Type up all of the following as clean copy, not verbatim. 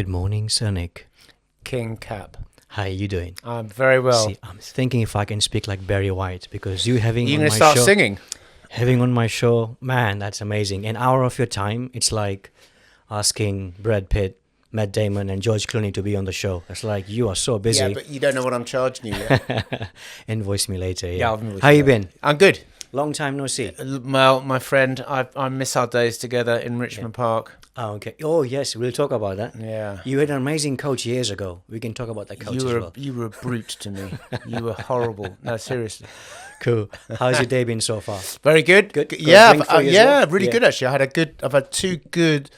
Good morning, Sir Nick. King Cap. How are you doing? I'm very well. See, I'm thinking if I can speak like Barry White, because you having You're on going my to start show, singing? having on my show, man, that's amazing. An hour of your time, it's like asking Brad Pitt, Matt Damon, and George Clooney to be on the show. It's like you are so busy. Yeah, but you don't know what I'm charging you yet. Invoice me later. Yeah, Yeah. I'll invoice How you you later. been? I'm good. Long time no see. Well, my friend, I miss our days together in Richmond Park. Oh, okay. Oh, yes, we'll talk about that. Yeah. You had an amazing coach years ago. We can talk about that coach as well. You were a brute to me. You were horrible. No, seriously. Cool. How's your day been so far? Very good. Good. Got a Yeah, drink for you as well? really Yeah. good actually. I've had two good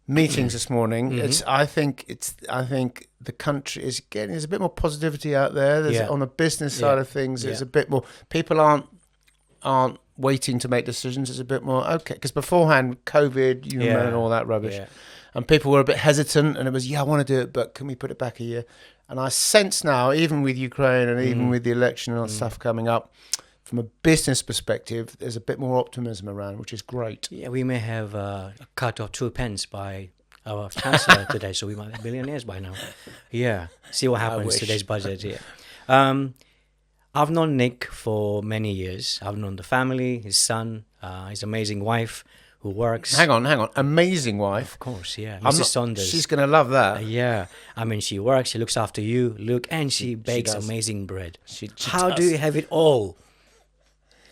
meetings this morning. Mm-hmm. I think the country is getting, there's a bit more positivity out there. There's Yeah. on the business side Yeah. of things, there's Yeah. a bit more, people aren't waiting to make decisions. It's a bit more okay, because beforehand COVID, and all that rubbish. Yeah. And people were a bit hesitant, and it was, I want to do it, but can we put it back a year? And I sense now, even with Ukraine and even with the election and stuff coming up, from a business perspective, there's a bit more optimism around, which is great. Yeah, we may have a cut of 2 pence by our chancellor today, so we might be billionaires by now. Yeah, see what happens wish. today's budget. Yeah, I've known Nick for many years. I've known the family, his son, his amazing wife, who works. Hang on. Amazing wife. Of course, yeah, I'm Mrs. not- Saunders. She's going to love that. Yeah, I mean, she works, she looks after you, Luke, and she bakes does. amazing bread. She How does. do you have it all?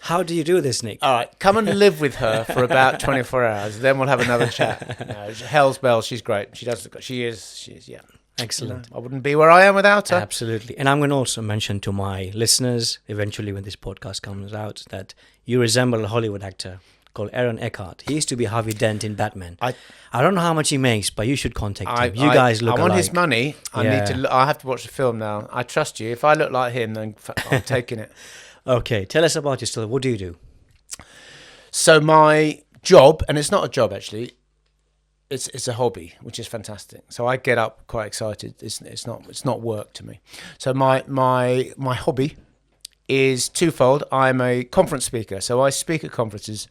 How do you do this, Nick? All right, come and live with her for about 24 hours. Then we'll have another chat. No, hell's bells. She's great. She is. Yeah. Excellent. I wouldn't be where I am without her. Absolutely. And I'm going to also mention to my listeners, eventually when this podcast comes out, that you resemble a Hollywood actor called Aaron Eckhart. He used to be Harvey Dent in Batman. I don't know how much he makes, but you should contact him. You guys look I want alike. his money. I have to watch the film now. I trust you. If I look like him, then I'm taking it. Okay, tell us about yourself. What do you do? So my job, and it's not a job actually, it's a hobby, which is fantastic. So I get up quite excited. It's not work to me. So my hobby is twofold. I'm a conference speaker, so I speak at conferences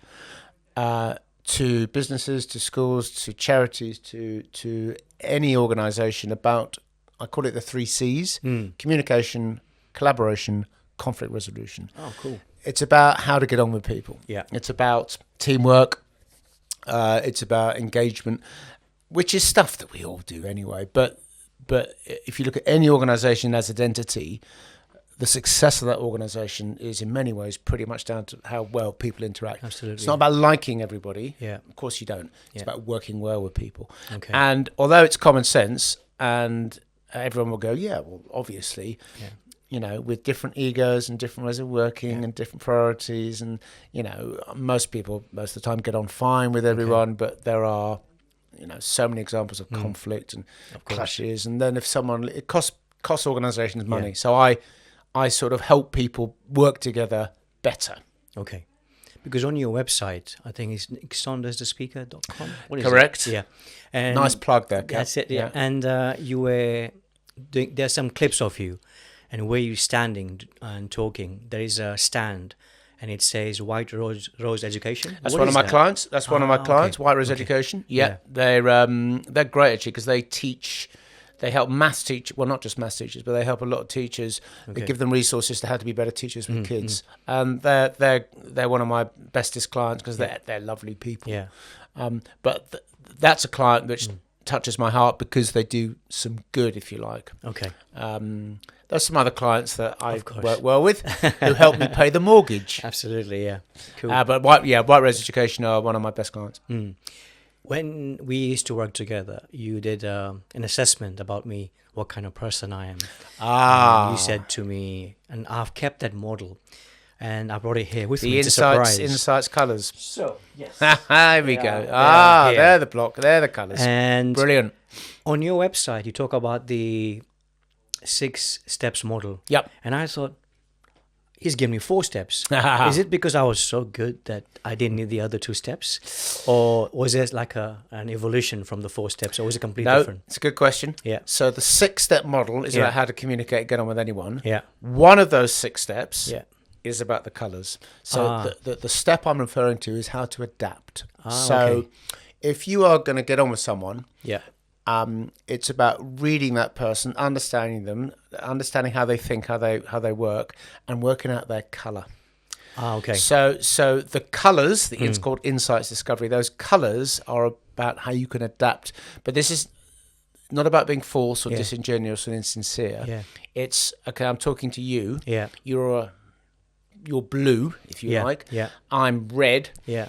to businesses, to schools, to charities, to any organisation about, I call it the 3 C's: communication, collaboration, conflict resolution. Oh, cool. It's about how to get on with people. Yeah. It's about teamwork. It's about engagement, which is stuff that we all do anyway. But if you look at any organisation as an entity, the success of that organisation is in many ways pretty much down to how well people interact. Absolutely. It's not about liking everybody. Yeah. Of course you don't. It's Yeah. about working well with people. Okay. And although it's common sense, and everyone will go, yeah, well, obviously, with different egos and different ways of working and different priorities, and most people most of the time get on fine with everyone, but there are so many examples of conflict and clashes, and then if someone, it costs organizations money. Yeah. So I sort of help people work together better. Okay. Because on your website, I think it's nicksaundersthespeaker.com. What is Correct. it? Yeah. And Nice plug there, Kat. That's it, yeah. And you were doing, there's some clips of you, and where you're standing and talking, there is a stand, and it says White Rose Education. That's What one is of my that? clients. That's one of my Ah, clients, okay. White Rose Okay. Education. Yeah. Yeah, they're great actually, because they help maths teachers, well, not just maths teachers, but they help a lot of teachers. Okay. They give them resources to how to be better teachers with kids. And they're one of my bestest clients, because they're lovely people. Yeah. But that's a client which touches my heart, because they do some good, if you like. Okay. There's some other clients that I course. work well with who help me pay the mortgage. Absolutely, yeah. Cool. But White Rose Education are one of my best clients. When we used to work together, you did an assessment about me, what kind of person I am. You said to me, and I've kept that model, and I brought it here with me. The It's a surprise. insights colours. So, yes. Here we go. here. They're the block. They're the colours. And Brilliant. on your website, you talk about the 6 steps model. Yep. And I thought, he's giving me 4 steps. Is it because I was so good that I didn't need the other 2 steps? Or was it like an evolution from the 4 steps? Or was it completely No, different? it's a good question. Yeah. So the 6-step model is Yeah. about how to communicate, get on with anyone. Yeah. One of those 6 steps Yeah. is about the colours. So Ah. the step I'm referring to is how to adapt. Okay. If you are going to get on with someone, Yeah. It's about reading that person, understanding them, understanding how they think, how they work, and working out their colour. Okay. So the colours, it's called insights discovery. Those colours are about how you can adapt. But this is not about being false or disingenuous or insincere. Yeah. It's, okay, I'm talking to you. Yeah. You're blue, if you like. Yeah. I'm red. Yeah.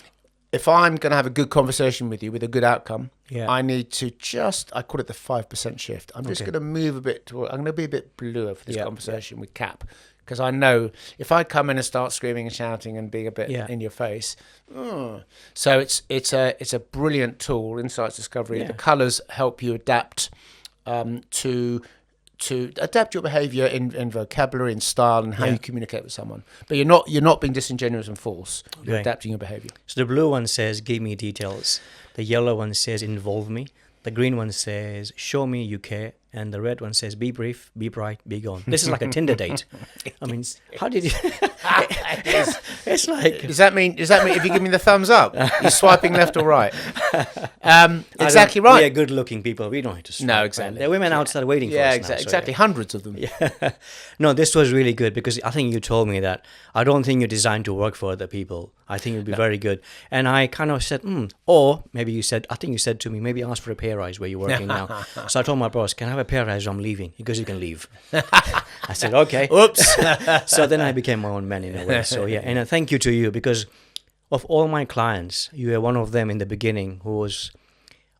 If I'm going to have a good conversation with you with a good outcome, Yeah. I need to I call it the 5% shift. I'm just going to move a bit I'm going to be a bit bluer for this conversation with Cap. Because I know if I come in and start screaming and shouting and being a bit in your face, so it's a brilliant tool, insights discovery. The colours help you adapt to adapt your behaviour in vocabulary, in style, and how you communicate with someone. But you're not being disingenuous and false. You're adapting your behaviour. So the blue one says, "Give me details." The yellow one says, "Involve me." The green one says, "Show me you care." And the red one says, "Be brief, be bright, be gone." This is like a Tinder date. I mean, how did you... It's like... Does that mean if you give me the thumbs up, you're swiping left or right? Exactly right. We are good-looking people. We don't have to swipe. No, exactly. There are women outside waiting for us now, exactly. Hundreds of them. Yeah. No, this was really good because I think you told me that I don't think you're designed to work for other people. I think you'd be very good. And I kind of said, or maybe you said, I think you said to me, maybe ask for a pay rise where you're working now. So I told my boss, "Can I have a pay rise? I'm leaving." He goes, "You can leave." I said, "Okay." Oops. So then I became my own man in a way. So yeah, and thank you to you because of all my clients, you were one of them in the beginning who was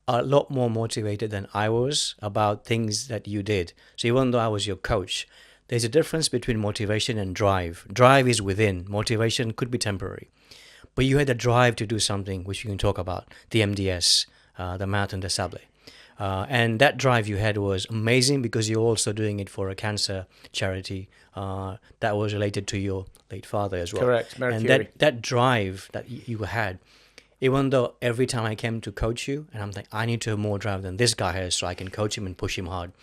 a lot more motivated than I was about things that you did. So even though I was your coach, there's a difference between motivation and drive. Drive is within. Motivation could be temporary. But you had a drive to do something, which we can talk about, the MDS, the Marathon des Sables. And that drive you had was amazing because you're also doing it for a cancer charity that was related to your late father as well. Correct, Mercury. And that drive that you had, even though every time I came to coach you, and I'm like, I need to have more drive than this guy has so I can coach him and push him hard.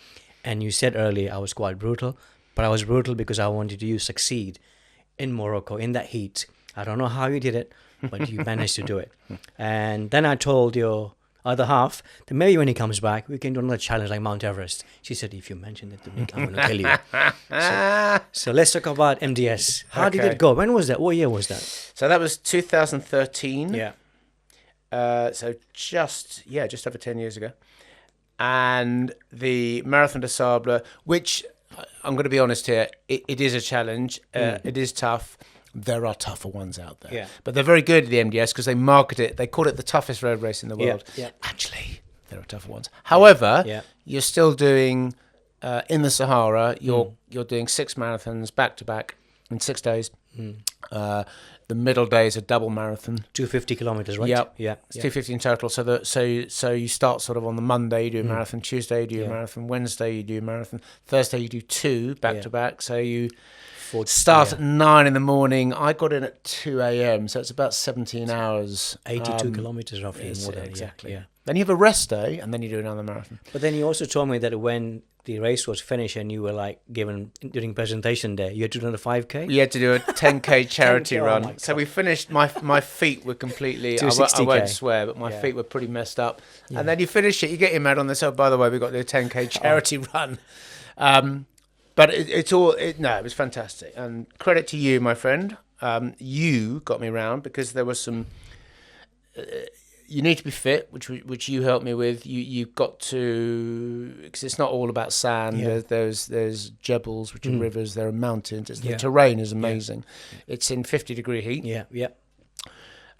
And you said earlier I was quite brutal, but I was brutal because I wanted you to succeed in Morocco, in that heat. I don't know how you did it, but you managed to do it. And then I told your other half that maybe when he comes back, we can do another challenge like Mount Everest. She said, "If you mention it to me, I'm going to kill you." So let's talk about MDS. How did it go? When was that? What year was that? So that was 2013. Yeah. So just over 10 years ago. And the Marathon des Sables, which I'm going to be honest here, it is a challenge. It is tough. There are tougher ones out there. Yeah. But they're very good at the MDS because they market it. They call it the toughest road race in the world. Yeah. Actually, there are tougher ones. However, you're still doing, in the Sahara, you're doing 6 marathons back to back in 6 days. The middle day is a double marathon. 250 kilometers, right? Yep. Yeah. It's 250 in total. So you start sort of on the Monday, you do a marathon. Tuesday, you do a marathon. Wednesday, you do a marathon. Thursday, you do 2 back to back. So you start at 9 in the morning. I got in at 2 a.m. So it's about 17 hours. 82 kilometers roughly. Exactly. Yeah. Then you have a rest day, and then you do another marathon. But then you also told me that when the race was finished and you were like given during presentation day, you had to do another 5K? We had to do a 10K charity 10K, run. So we finished, my feet were completely, I won't swear, but my feet were pretty messed up. Yeah. And then you finish it, you get your medal, and they say, "Oh, by the way, we got to do a 10K charity run." But it was fantastic. And credit to you, my friend. You got me around because there was some... you need to be fit, which you helped me with. You've got to, because it's not all about sand. Yeah. There's Jables, which are rivers. There are mountains. The terrain is amazing. Yeah. It's in 50-degree heat. Yeah.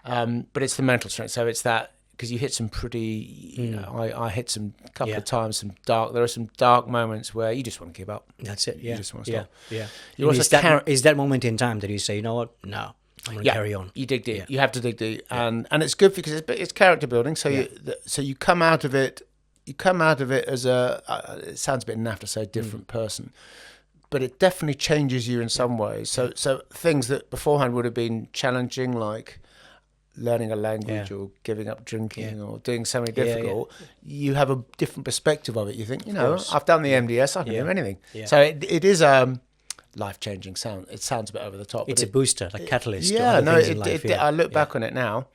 But it's the mental strength. So it's that, because you hit some pretty. I hit some couple of times. There are some dark moments where you just want to give up. That's it. Yeah. You just want to stop. Yeah. Is that moment in time that you say, "You know what? No. I'm going to carry on." You dig deep. Yeah. You have to dig deep, and it's good because it's character building. So you come out of it. You come out of it as it sounds a bit naff to say different person, but it definitely changes you in some ways. So things that beforehand would have been challenging, like learning a language or giving up drinking or doing something difficult, you have a different perspective of it. You think, I've done the MDS, I can do anything. Yeah. So it is life-changing sound. It sounds a bit over the top. It's a booster, like catalyst. I look back on it now,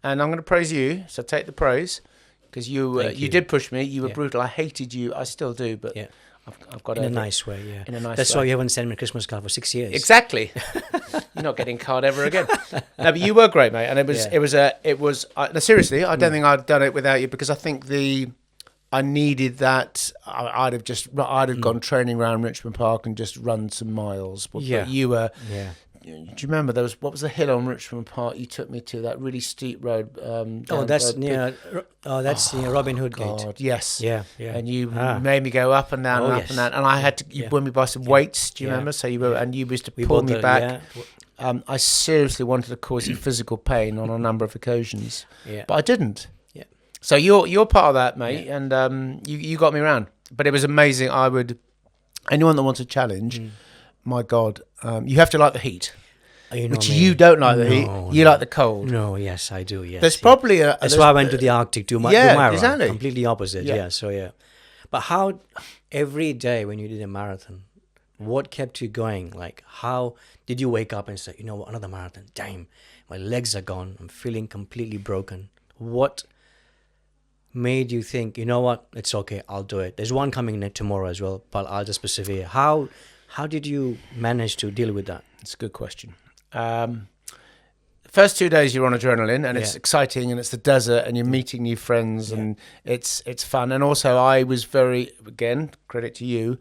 and I'm going to praise you. So take the praise. because you did push me. You were brutal. I hated you. I still do, but I've got in over a nice way. Yeah, in a nice That's way. why you haven't sent me a Christmas card for 6 years. Exactly. You're not getting card ever again. No, but you were great, mate. And it was. No, seriously, I don't think I'd done it without you, because I think I needed that. I'd have gone training around Richmond Park and just run some miles. But you were. Yeah. Do you remember what was the hill on Richmond Park you took me to? That really steep road. That's near Robin Hood Gate. Yes. Yeah. And you made me go up and down and up and down, and I had to. You brought me by some weights. Do you remember? So and you used to pull me back. Yeah. I seriously wanted to cause you physical pain on a number of occasions, but I didn't. Yeah. So you're part of that, mate, and you got me around. But it was amazing. Anyone that wants a challenge. My God, you have to like the heat, which you don't like the heat. You like the cold. No, yes, I do. Yes, there's probably that's why I went to the Arctic to my exactly. Completely opposite. Yeah. But how every day when you did a marathon, what kept you going? Like, how did you wake up and say, you know what, another marathon? Damn, my legs are gone. I'm feeling completely broken. What made you think, you know what, it's okay, I'll do it? There's one coming tomorrow as well, but I'll just persevere. How did you manage to deal with that? It's a good question. First 2 days you're on adrenaline, and it's exciting, and it's the desert, and you're meeting new friends, and it's fun. And also I was again, credit to you,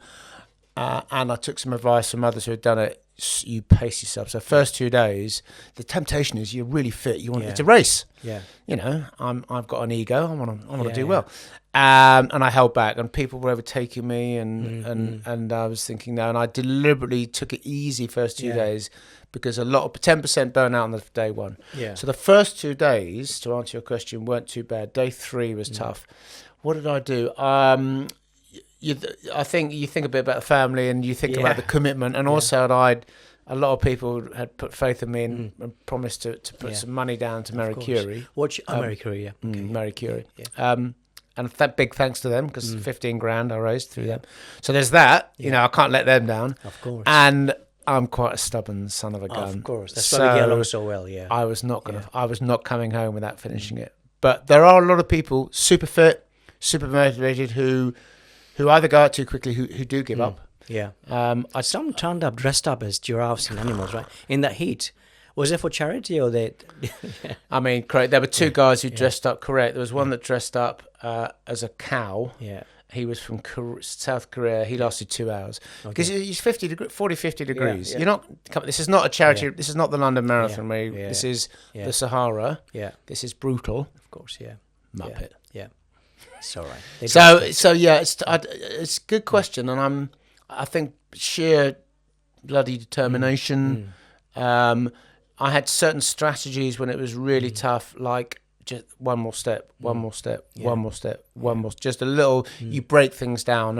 and I took some advice from others who had done it. You pace yourself. So first 2 days, the temptation is you're really fit. It's a race. Yeah. You know, I've got an ego. I want to do well. And I held back, and people were overtaking me, and I was thinking no, and I deliberately took it easy first 2 days, because a lot of 10% burnout on the day one. Yeah. So the first 2 days, to answer your question, weren't too bad. Day 3 was tough. What did I do? I think you think a bit about the family, and you think about the commitment, and also a lot of people had put faith in me and promised to put some money down to Marie Curie. Marie Curie, Marie Curie. Yeah. And big thanks to them, because 15 grand I raised through them. So there's that. You know, I can't let them down. Of course. And I'm quite a stubborn son of a gun. Of course. That's why we get along so well. Yeah. I was not coming home without finishing it. But there are a lot of people super fit, super motivated, who either go out too quickly, who do give up. Yeah. Some turned up dressed up as giraffes and animals, right? In that heat. Was it for charity or they? I mean, correct. There were two guys who dressed up. Correct. There was one that dressed up as a cow. Yeah. He was from South Korea. He lasted 2 hours because he's 50 degrees. Yeah. You're not. This is not a charity. This is not the London Marathon. This is the Sahara. Yeah. This is brutal. Of course. Yeah. Muppet. Yeah. It's all right. It's a good question, and I think sheer bloody determination. I had certain strategies when it was really tough, like just one more step, one more step, one more step, one more. Just a little. You break things down,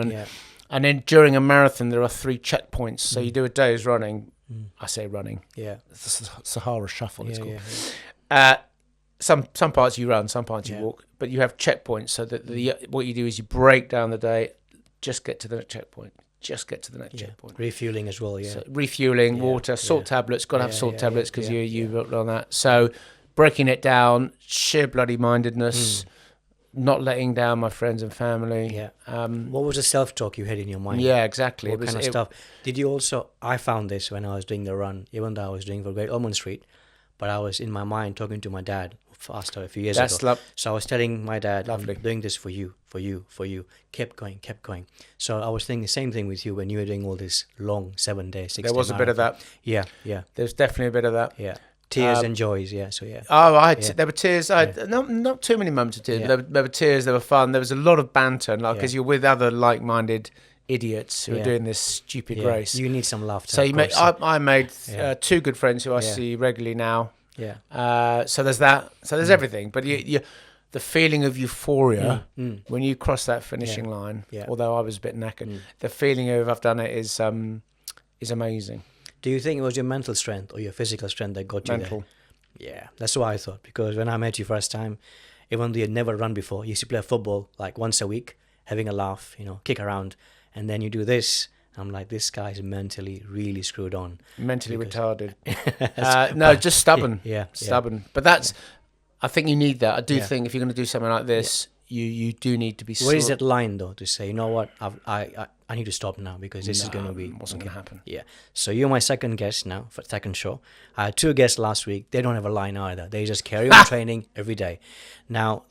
and then during a marathon there are 3 checkpoints. So you do a day's running. I say running. Yeah, it's the Sahara Shuffle. It's called. Some parts you run, some parts you walk, but you have checkpoints. So that what you do is you break down the day, just get to the checkpoint. Just get to the next checkpoint. Refueling as well, So refueling, water, salt tablets. Got to have salt tablets because you worked on that. So breaking it down, sheer bloody mindedness, not letting down my friends and family. Yeah. What was the self-talk you had in your mind? Yeah, exactly. What kind of stuff? Did you also? I found this when I was doing the run, even though I was doing for Great Ormond Street, but I was in my mind talking to my dad faster a few years ago. So I was telling my dad, I'm doing this for you. Kept going. So I was thinking the same thing with you when you were doing all this long 7 days, 6 days. There was a bit of that. Yeah. There's definitely a bit of that. Yeah. Tears and joys, So there were tears. Not too many moments of tears. But there were tears. There were fun. There was a lot of banter, because you're with other like-minded idiots who are doing this stupid race. You need some laughter. So I made 2 good friends who I see regularly now. Yeah. So there's that. So there's everything. But the feeling of euphoria when you cross that finishing line. Yeah. Although I was a bit knackered, the feeling of I've done it is amazing. Do you think it was your mental strength or your physical strength that got you there? Yeah, that's what I thought. Because when I met you first time, even though you'd never run before, you used to play football like once a week, having a laugh, kick around, and then you do this. I'm like, this guy's mentally really screwed on. Mentally retarded. Just stubborn. Stubborn. But that's, I think you need that. I do think if you're going to do something like this, you do need to be. Where is that line though to say, you know what, I need to stop now because this is going to be wasn't going to happen. Yeah. So you're my second guest now for second show. I had 2 guests last week. They don't have a line either. They just carry on training every day. Now,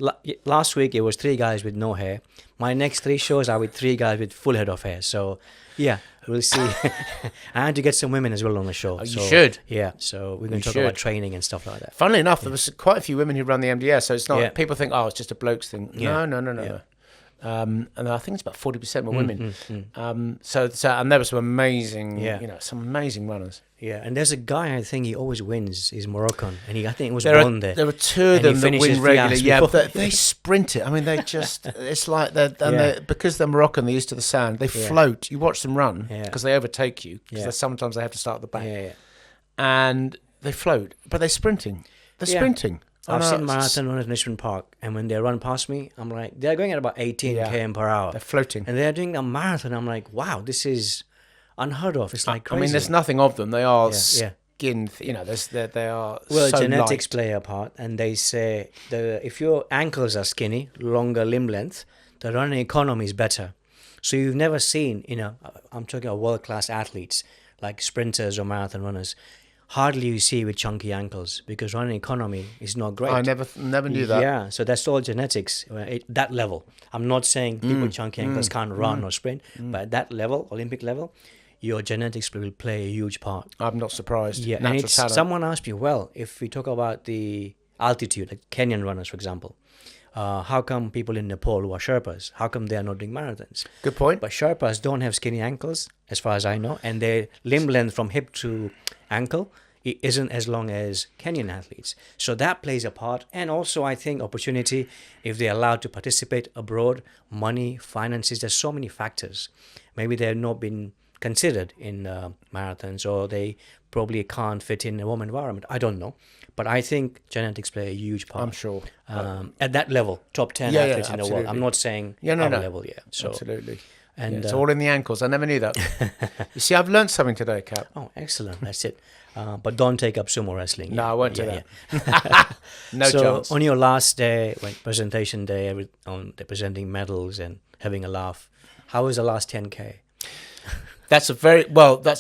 last week it was 3 guys with no hair. My next 3 shows are with 3 guys with full head of hair. So yeah, we'll see. I had to get some women as well on the show. You should. Yeah. So we're going to talk about training and stuff like that. Funnily enough, there was quite a few women who run the MDS. So it's not people think, oh, it's just a blokes thing. No. And I think it's about 40% were women. So and there were some amazing, some amazing runners. Yeah, and there's a guy I think he always wins. He's Moroccan, and I think he was born there. There were 2 of them that win regularly. Yeah, but they sprint it. I mean, they just it's like because they're Moroccan, they're used to the sand. They float. You watch them run because they overtake you. Because sometimes they have to start at the back, and they float, but they're sprinting. They're sprinting. I've seen marathon runners in Richmond Park, and when they run past me, I'm like, they're going at about 18 km per hour. They're floating. And they're doing a marathon. I'm like, wow, this is unheard of. It's like crazy. I mean, there's nothing of them. They are skinned, they are well, so genetics light. play a part, and they say if your ankles are skinny, longer limb length, the running economy is better. So you've never seen, I'm talking about world-class athletes, like sprinters or marathon runners, hardly you see with chunky ankles because running economy is not great. I never knew that. Yeah, so that's all genetics that level. I'm not saying people with chunky ankles can't run or sprint, but at that level, Olympic level, your genetics will play a huge part. I'm not surprised. Yeah, natural and talent. Someone asked me, well, if we talk about the altitude, like Kenyan runners, for example, how come people in Nepal who are Sherpas, how come they are not doing marathons? Good point. But Sherpas don't have skinny ankles, as far as I know, and their limb length from hip to ankle it isn't as long as Kenyan athletes. So that plays a part. And also, I think, opportunity, if they're allowed to participate abroad, money, finances, there's so many factors. Maybe they've not been considered in marathons, or they probably can't fit in a warm environment. I don't know. But I think genetics play a huge part. I'm sure. At that level, top 10 athletes in the world. I'm not saying level, So, absolutely. And it's all in the ankles. I never knew that. You see, I've learned something today, Cap. Oh, excellent. That's it. But don't take up sumo wrestling. No, I won't do that. No chance. On your last day, presentation day, they're presenting medals and having a laugh. How was the last 10K? That's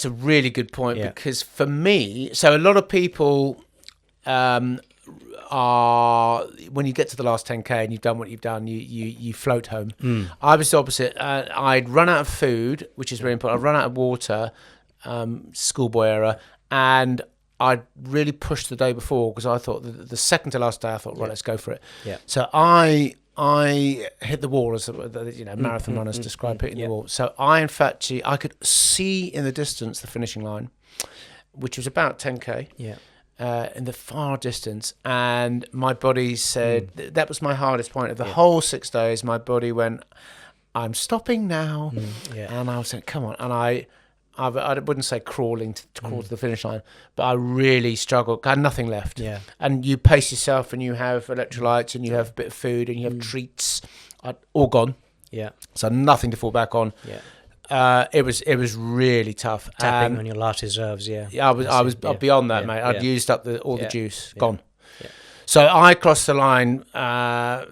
a really good point because for me, so a lot of people are, when you get to the last 10K and you've done what you've done, you float home. I was the opposite. I'd run out of food, which is very important. I'd run out of water, schoolboy era, and I'd really pushed the day before because I thought the second to last day, I thought, right, let's go for it. Yeah. So I hit the wall, as marathon runners describe hitting the wall. So I could see in the distance the finishing line, which was about 10K. Yeah. In the far distance, and my body said that was my hardest point of the whole 6 days. My body went, I'm stopping now. And I was saying, come on. And I wouldn't say crawling to crawl to the finish line, but I really struggled. I had nothing left. Yeah. And you pace yourself, and you have electrolytes, and you have a bit of food, and you have treats. All gone. Yeah. So nothing to fall back on. Yeah. It was really tough. Tapping on your last reserves, I was beyond that, mate. I'd used up all the juice, gone. Yeah. So I crossed the line,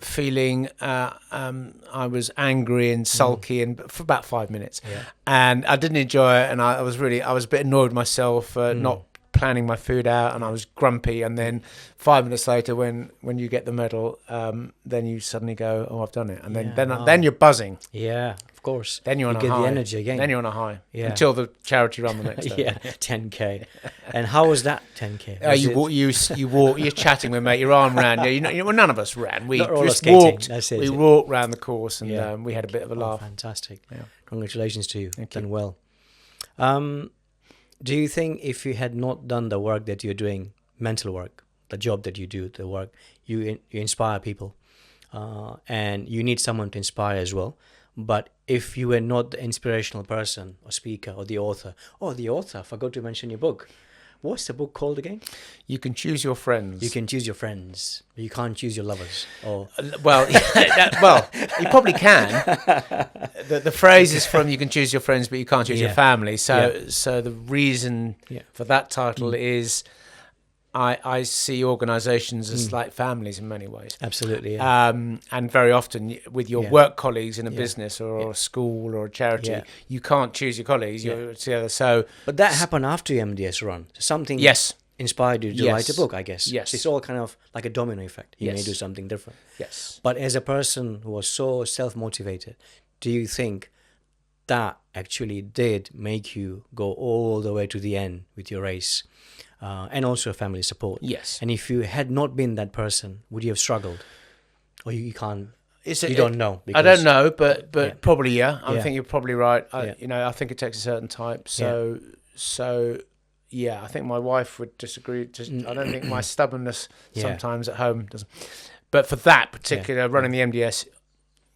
feeling I was angry and sulky, and for about 5 minutes, and I didn't enjoy it. And I was a bit annoyed with myself not planning my food out, and I was grumpy. And then 5 minutes later, when you get the medal, then you suddenly go, "Oh, I've done it," and then you're buzzing. Yeah. Of course. Then you're on a high. You get the energy again. Then you're on a high. Yeah. Until the charity run the next day. 10K. And how was that 10K? You walk. You're chatting with mate. Your arm ran. Well, none of us ran. We just walked. We walked round the course, and we had a bit of a laugh. Fantastic. Yeah. Congratulations to you. Thank you. Done well. Do you think if you had not done the work that you're doing, mental work, the job that you do, the work, you inspire people, and you need someone to inspire as well. But if you were not the inspirational person or speaker or the author, I forgot to mention your book. What's the book called again? You Can Choose Your Friends. You can choose your friends, but you can't choose your lovers. Or you probably can. The phrase is from "You can choose your friends, but you can't choose your family." So the reason for that title is I see organisations as like families in many ways. Absolutely. Yeah. And very often with your work colleagues in a business or a school or a charity, you can't choose your colleagues. You're together. So, but that happened after your MDS run. Something inspired you to write a book, I guess. Yes. It's all kind of like a domino effect. You may do something different. Yes. But as a person who was so self-motivated, do you think that actually did make you go all the way to the end with your race? And also family support. Yes. And if you had not been that person, would you have struggled? Or you can't? You don't know. I don't know, but probably I think you're probably right. I think it takes a certain type. So I think my wife would disagree. I don't think my stubbornness sometimes at home doesn't. But for that particular running the MDS,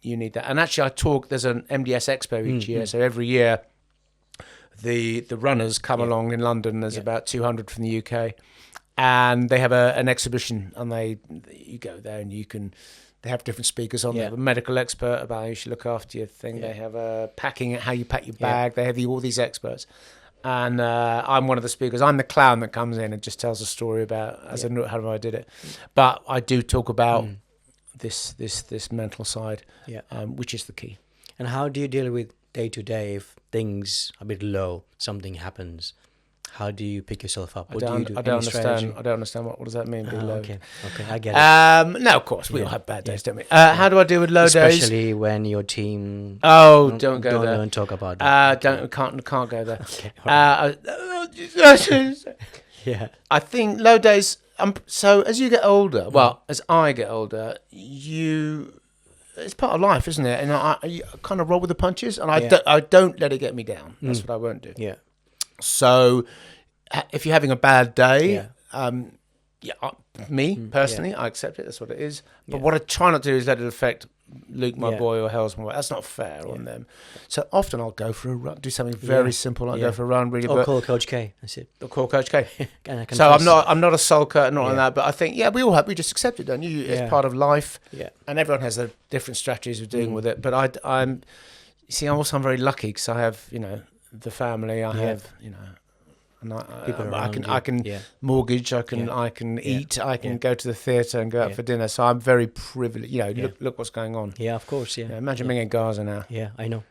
you need that. And actually, there's an MDS Expo each year. So every year, the runners come along in London. There's about 200 from the UK, and they have an exhibition. And you go there and they have different speakers on. They have a medical expert about how you should look after your thing. They have a how you pack your bag. They have all these experts. And I'm one of the speakers. I'm the clown that comes in and just tells a story about how I did it. But I do talk about this mental side, which is the key. And how do you deal with day to day if things are a bit low, something happens? How do you pick yourself up? What do you do? I don't understand. I don't understand what does that mean? Be low. Okay, I get it. No, of course we all have bad days, don't we? How do I deal with low days? Especially when your team. Oh, don't go there. Don't talk about that. Can't go there. Okay. Yeah. I think low days. So as you get older, as I get older, it's part of life, isn't it? And I kind of roll with the punches, and I don't let it get me down. That's what I won't do. Yeah. So if you're having a bad day, me personally, I accept it. That's what it is. But what I try not to do is let it affect Luke, my boy, or Hell's my boy. That's not fair on them. So often I'll go for a run, do something very simple. I'll go for a run, really. Or call Coach K. That's it. Or call Coach K. So I'm not a sulker, not on that. But I think we just accept it, don't you? It's part of life. Yeah. And everyone has their different strategies of dealing with it. But I'm very lucky because I have the family. I have and I can mortgage. I can eat. I can go to the theatre and go out for dinner. So I'm very privileged. Look what's going on. Yeah, of course. Yeah. Imagine being in Gaza now. Yeah, I know.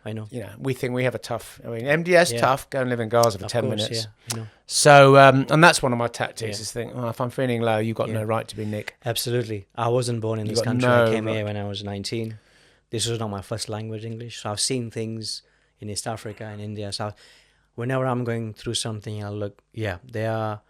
We think we have a tough. I mean, MDS tough. Go and live in Gaza for 10 minutes. Yeah, I know. So and that's one of my tactics is think, if I'm feeling low, you've got no right to be Nick. Absolutely. I wasn't born in this country. I came here when I was 19. This was not my first language, English. So I've seen things in East Africa and India. So whenever I'm going through something, I'll look, there are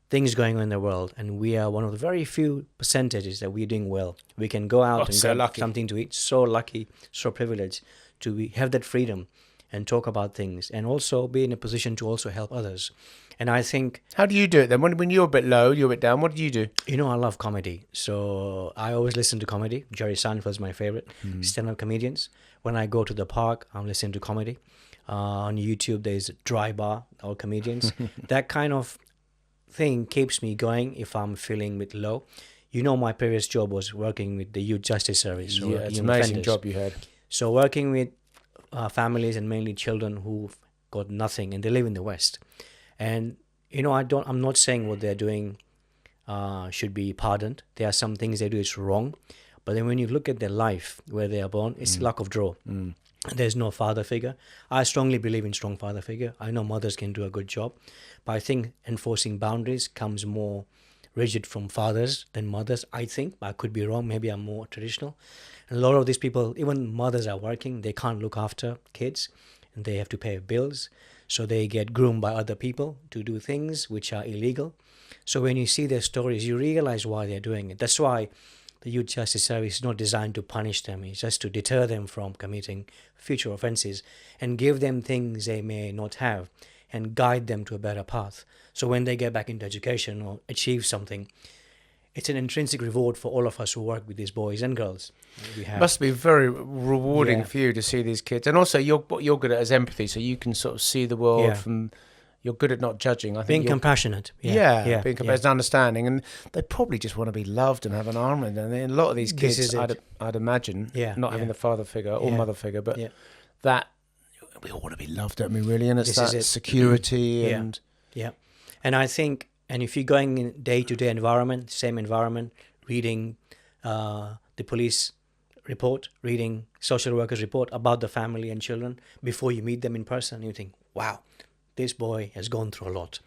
things going on in the world, and we are one of the very few percentages that we're doing well. We can go out and get something to eat. So lucky, so privileged to have that freedom and talk about things, and also be in a position to also help others. And I think... How do you do it then? When you're a bit low, you're a bit down, what do you do? I love comedy. So I always listen to comedy. Jerry Seinfeld's my favorite. Stand-up comedians. When I go to the park, I'm listening to comedy. On YouTube, there's Dry Bar, all comedians. That kind of thing keeps me going if I'm feeling a bit low. My previous job was working with the Youth Justice Service. Yeah, it's an amazing job you had. So working with families and mainly children who've got nothing and they live in the West. And, I'm not saying what they're doing should be pardoned. There are some things they do is wrong. But then when you look at their life, where they are born, it's luck of draw. There's no father figure. I strongly believe in strong father figure. I know mothers can do a good job, but I think enforcing boundaries comes more rigid from fathers than mothers, I think. I could be wrong. Maybe I'm more traditional. And a lot of these people, even mothers are working, they can't look after kids and they have to pay bills. So they get groomed by other people to do things which are illegal. So when you see their stories, you realize why they're doing it. That's why the Youth Justice Service is not designed to punish them. It's just to deter them from committing future offences and give them things they may not have and guide them to a better path. So when they get back into education or achieve something, it's an intrinsic reward for all of us who work with these boys and girls. It must be very rewarding for you to see these kids. And also what you're good at is empathy, so you can sort of see the world from... You're good at not judging. I think being compassionate. Being compassionate and understanding. And they probably just want to be loved and have an arm. And a lot of these kids, I'd imagine, not having the father figure or mother figure, but that we all want to be loved, don't we, really? And it's that security and... Yeah. And I think And if you're going in day-to-day environment, same environment, reading the police report, reading social workers report about the family and children before you meet them in person, you think, wow, this boy has gone through a lot.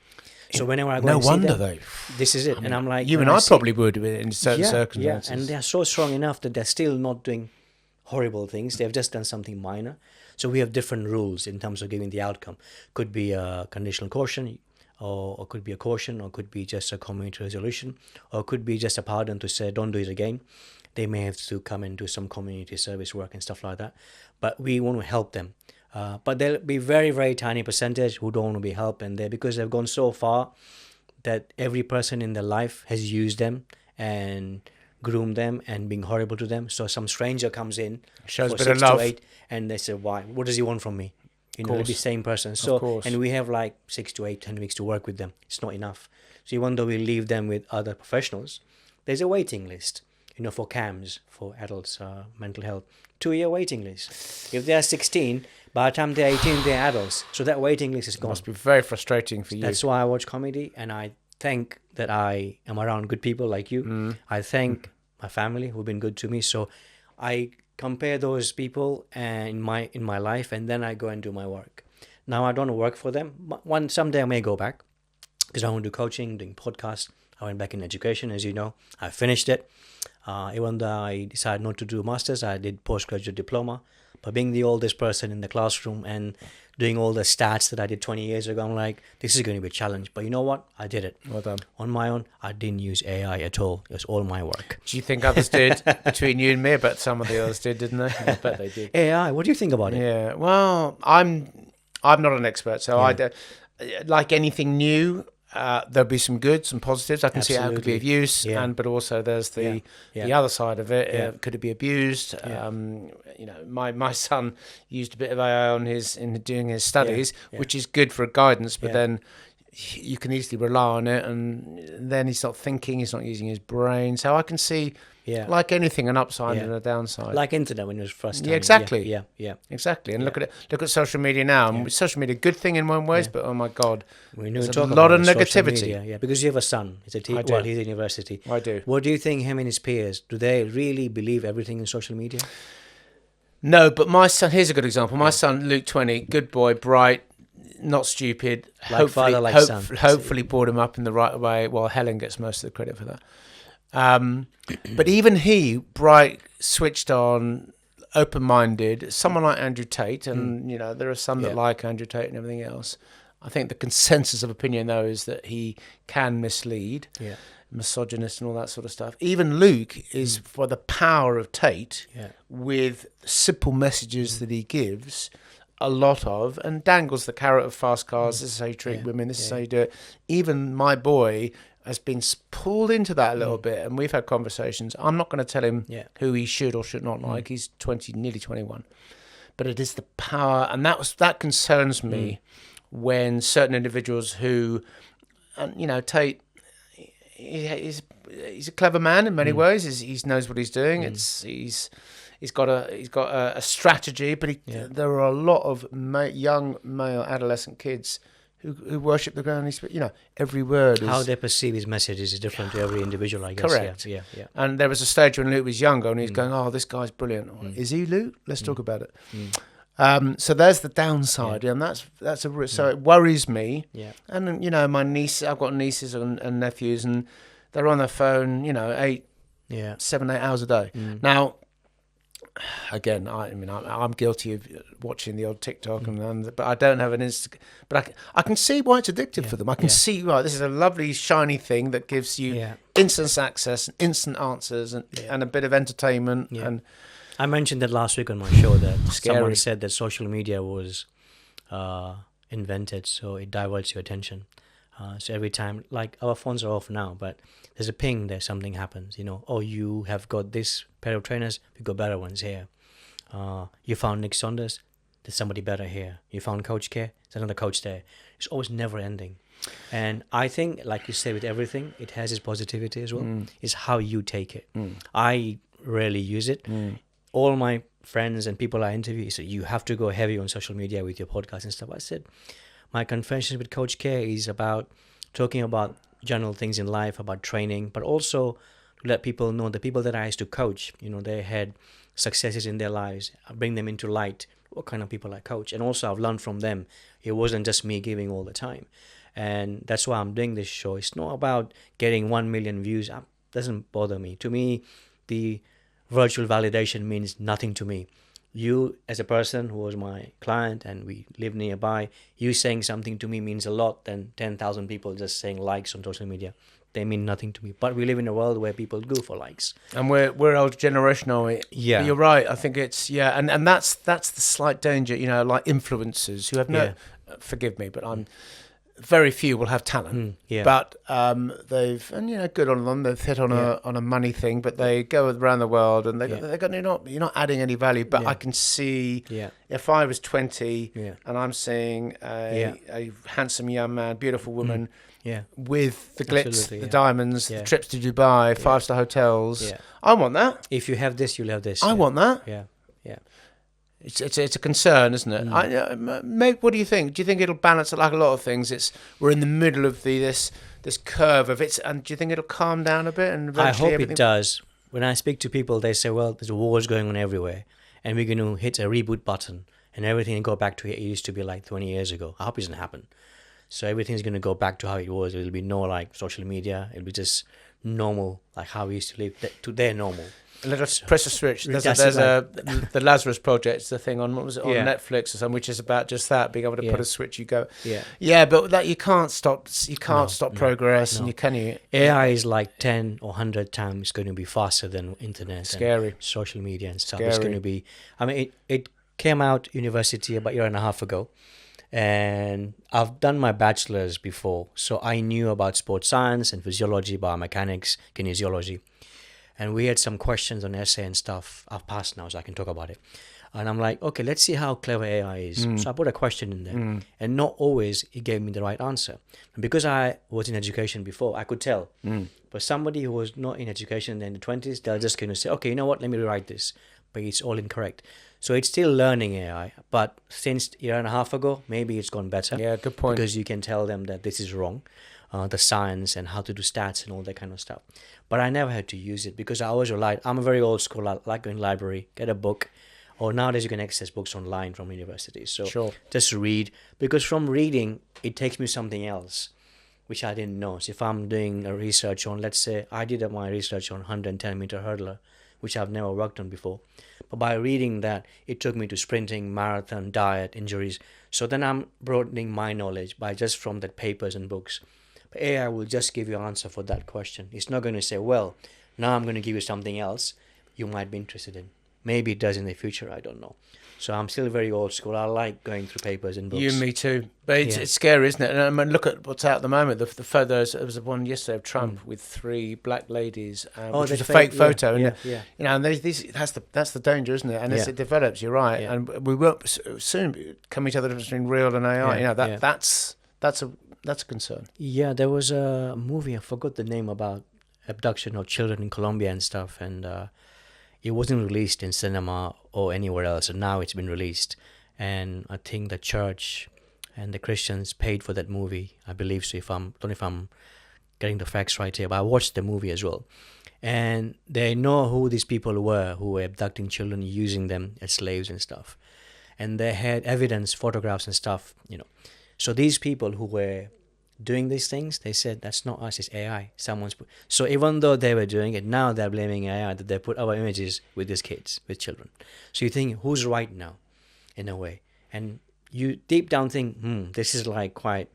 So whenever I go No and see wonder them, though. this is it. And I'm like, You when and I see- probably would in certain yeah, circumstances. and they're so strong enough that they're still not doing horrible things. They've just done something minor. So we have different rules in terms of giving the outcome. Could be a conditional caution, or could be a caution, or could be just a community resolution, or could be just a pardon to say, don't do it again. They may have to come and do some community service work and stuff like that. But we want to help them. But there'll be very, very tiny percentage who don't want to be helped, and they because they've gone so far that every person in their life has used them and groomed them and being horrible to them. So some stranger comes in, Shows for a bit of 6 to love. 8, and they say, why? What does he want from me? You know, course. the same person. So, course. and we have like 6 to 8, 10 weeks to work with them. It's not enough. So even though we leave them with other professionals, there's a waiting list, you know, for CAMS, for adults, mental health, 2-year waiting list. If they're 16, by the time they're 18, they're adults. So that waiting list is gone. Must be very frustrating for you. That's why I watch comedy, and I thank that I am around good people like you. I thank my family who've been good to me. So I compare those people in my life, and then I go and do my work. Now I don't work for them. Someday I may go back because I want to do coaching, doing podcasts. I went back in education, as you know. I finished it. Even though I decided not to do masters, I did postgraduate diploma. But being the oldest person in the classroom and doing all the stats that I did 20 years ago, I'm like, this is going to be a challenge. But you know what? I did it. Well done. On my own. I didn't use AI at all. It was all my work. Do you think others did between you and me? I bet some of the others did, didn't they? I bet they did. AI, what do you think about it? Yeah. Well, I'm not an expert, so I don't, like anything new. There'll be some good, some positives. I can see how it could be of use, but also there's the other side of it. Could it be abused? You know, my son used a bit of AI in doing his studies, which is good for guidance, but then you can easily rely on it, and then he's not thinking, he's not using his brain. So I can see, like anything, an upside and a downside. Like internet when it was first time. Yeah, exactly. Yeah. Exactly. And look at social media now. And social media, good thing in one ways, but oh my God, there's a lot of negativity. Media, because you have a son. He's he's in university. I do. What do you think him and his peers, do they really believe everything in social media? No, but my son, here's a good example. My son, Luke, 20, good boy, bright, not stupid. Like father, like son. Hopefully brought him up in the right way. Well, Helen gets most of the credit for that. But even he, bright, switched on, open-minded, someone like Andrew Tate, and you know there are some that like Andrew Tate and everything else. I think the consensus of opinion, though, is that he can mislead, misogynist and all that sort of stuff. Even Luke is for the power of Tate with simple messages that he gives a lot of, and dangles the carrot of fast cars. This is how you treat women. This is how you do it. Even my boy has been pulled into that a little bit, and we've had conversations. I'm not going to tell him who he should or should not like. He's 20, nearly 21, but it is the power, and that concerns me when certain individuals who, and you know, Tate, he's a clever man in many ways. He knows what he's doing. He's got a strategy, but there are a lot of young male adolescent kids who worship the ground. You know, every word. How they perceive his messages is different to every individual, I guess. Correct. Yeah. And there was a stage when Luke was younger, and he's going, "Oh, this guy's brilliant." Is he, Luke? Let's talk about it. So there's the downside, and so it worries me. Yeah. And you know, I've got nieces and nephews, and they're on their phone, you know, 7, 8 hours a day. Now, again, I'm guilty of watching the odd TikTok, but I don't have an Insta. But I can see why it's addictive for them. I can see, right, this is a lovely shiny thing that gives you instant access, instant answers, and a bit of entertainment. Yeah. And I mentioned that last week on my show that someone said that social media was invented so it diverts your attention. So every time, like our phones are off now, but there's a ping that something happens, you know, you have got this pair of trainers, we've got better ones here. You found Nick Saunders, there's somebody better here. You found Coach Care, there's another coach there. It's always never ending. And I think, like you say with everything, it has its positivity as well. It's how you take it. I rarely use it. All my friends and people I interview say, you have to go heavy on social media with your podcast and stuff. I said, my conversation with Coach Care is about talking about general things in life, about training, but also to let people know, the people that I used to coach, they had successes in their lives, I bring them into light, what kind of people I coach. And also I've learned from them. It wasn't just me giving all the time. And that's why I'm doing this show. It's not about getting 1 million views. It doesn't bother me. To me, the virtual validation means nothing to me. You, as a person who was my client and we live nearby, you saying something to me means a lot than 10,000 people just saying likes on social media. They mean nothing to me. But we live in a world where people go for likes. And we're old generation, are we? Yeah. But you're right. I think it's, and that's the slight danger, like influencers who have forgive me, but I'm very few will have talent. But they've, and good on them, they've hit on a money thing, but they go around the world and you're not adding any value. But I can see if I was 20 and I'm seeing a handsome young man, beautiful woman, with the glitz, the diamonds, the trips to Dubai, 5-star hotels. I want that. If you have this, you'll have this. I want that. Yeah. It's a concern, isn't it? Maybe, what do you think? Do you think it'll balance it like a lot of things? We're in the middle of this curve of it, and do you think it'll calm down a bit? And I hope it does. When I speak to people, they say, "Well, there's wars going on everywhere, and we're going to hit a reboot button, and everything will go back to it used to be like 20 years ago." I hope it doesn't happen. So everything's going to go back to how it was. It'll be no like social media. It'll be just normal, like how we used to live, to their normal. Let us press a switch. There's the Lazarus Project, the thing on, what was it, on Netflix or something, which is about just that, being able to put a switch, you go. But that you can't stop progress, and can you? AI is like 10 or 100 times going to be faster than internet. Scary. And social media and stuff. It's going to be, it came out university about a year and a half ago, and I've done my bachelor's before, so I knew about sports science and physiology, biomechanics, kinesiology. And we had some questions on essay and stuff. I've passed now, so I can talk about it. And I'm like, okay, let's see how clever AI is. So I put a question in there. And not always it gave me the right answer. And because I was in education before, I could tell. But somebody who was not in education in the 20s, they're just going to say, okay, you know what, let me rewrite this. But it's all incorrect. So it's still learning AI. But since a year and a half ago, maybe it's gone better. Yeah, good point. Because you can tell them that this is wrong. The science and how to do stats and all that kind of stuff. But I never had to use it because I always relied. I'm a very old school. I like going to the library, get a book. Or nowadays you can access books online from universities. So just read. Because from reading, it takes me something else, which I didn't know. So if I'm doing a research on, let's say, I did my research on 110-meter hurdler, which I've never worked on before. But by reading that, it took me to sprinting, marathon, diet, injuries. So then I'm broadening my knowledge by just from the papers and books. But AI will just give you an answer for that question. It's not going to say, well, now I'm going to give you something else you might be interested in. Maybe it does in the future, I don't know. So I'm still very old school. I like going through papers and books. You and me too. But it's scary, isn't it? And I mean, look at what's out at the moment. The photos, there was one yesterday of Trump with 3 black ladies, which was a fake photo. And that's the danger, isn't it? And as it develops, you're right. And we won't soon come each other between real and AI. That's a concern. Yeah, there was a movie, I forgot the name, about abduction of children in Colombia and stuff, and it wasn't released in cinema or anywhere else, and now it's been released. And I think the church and the Christians paid for that movie, I believe so. I don't know if I'm getting the facts right here, but I watched the movie as well. And they know who these people were who were abducting children, using them as slaves and stuff. And they had evidence, photographs and stuff, So these people who were doing these things, they said, that's not us, it's AI. So even though they were doing it, now they're blaming AI that they put our images with these kids, with children. So you think, who's right now, in a way? And you deep down think, this is like quite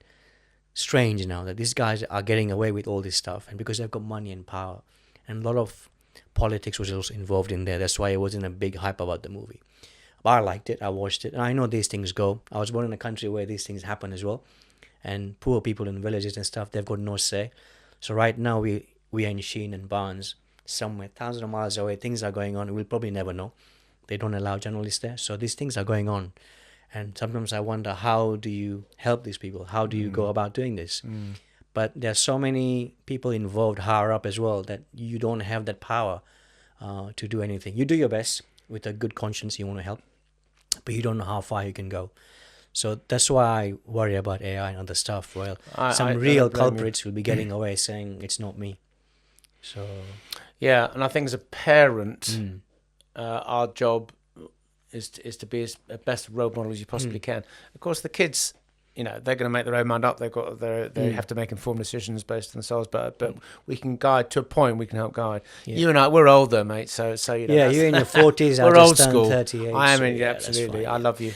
strange now that these guys are getting away with all this stuff. And because they've got money and power. And a lot of politics was also involved in there. That's why it wasn't a big hype about the movie. But I liked it, I watched it. And I know these things go. I was born in a country where these things happen as well. And poor people in villages and stuff, they've got no say. So right now we are in Sheen and Barnes, somewhere thousands of miles away. Things are going on. We'll probably never know. They don't allow journalists there. So these things are going on. And sometimes I wonder, how do you help these people? How do you go about doing this? But there's so many people involved higher up as well that you don't have that power to do anything. You do your best with a good conscience. You want to help, but you don't know how far you can go. So that's why I worry about AI and other stuff. Well, some I real don't blame you. culprits will be getting away saying it's not me. So Yeah, and I think as a parent, our job is to be as best role model as you possibly can. Of course, the kids, they're going to make their own mind up. They have to make informed decisions based on themselves. But we can guide to a point. We can help guide. Yeah. You and I, we're older, mate. So yeah, you're in your 40s. We're I old just turned school. 38. I am so in. yeah, Absolutely, that's fine, I love you.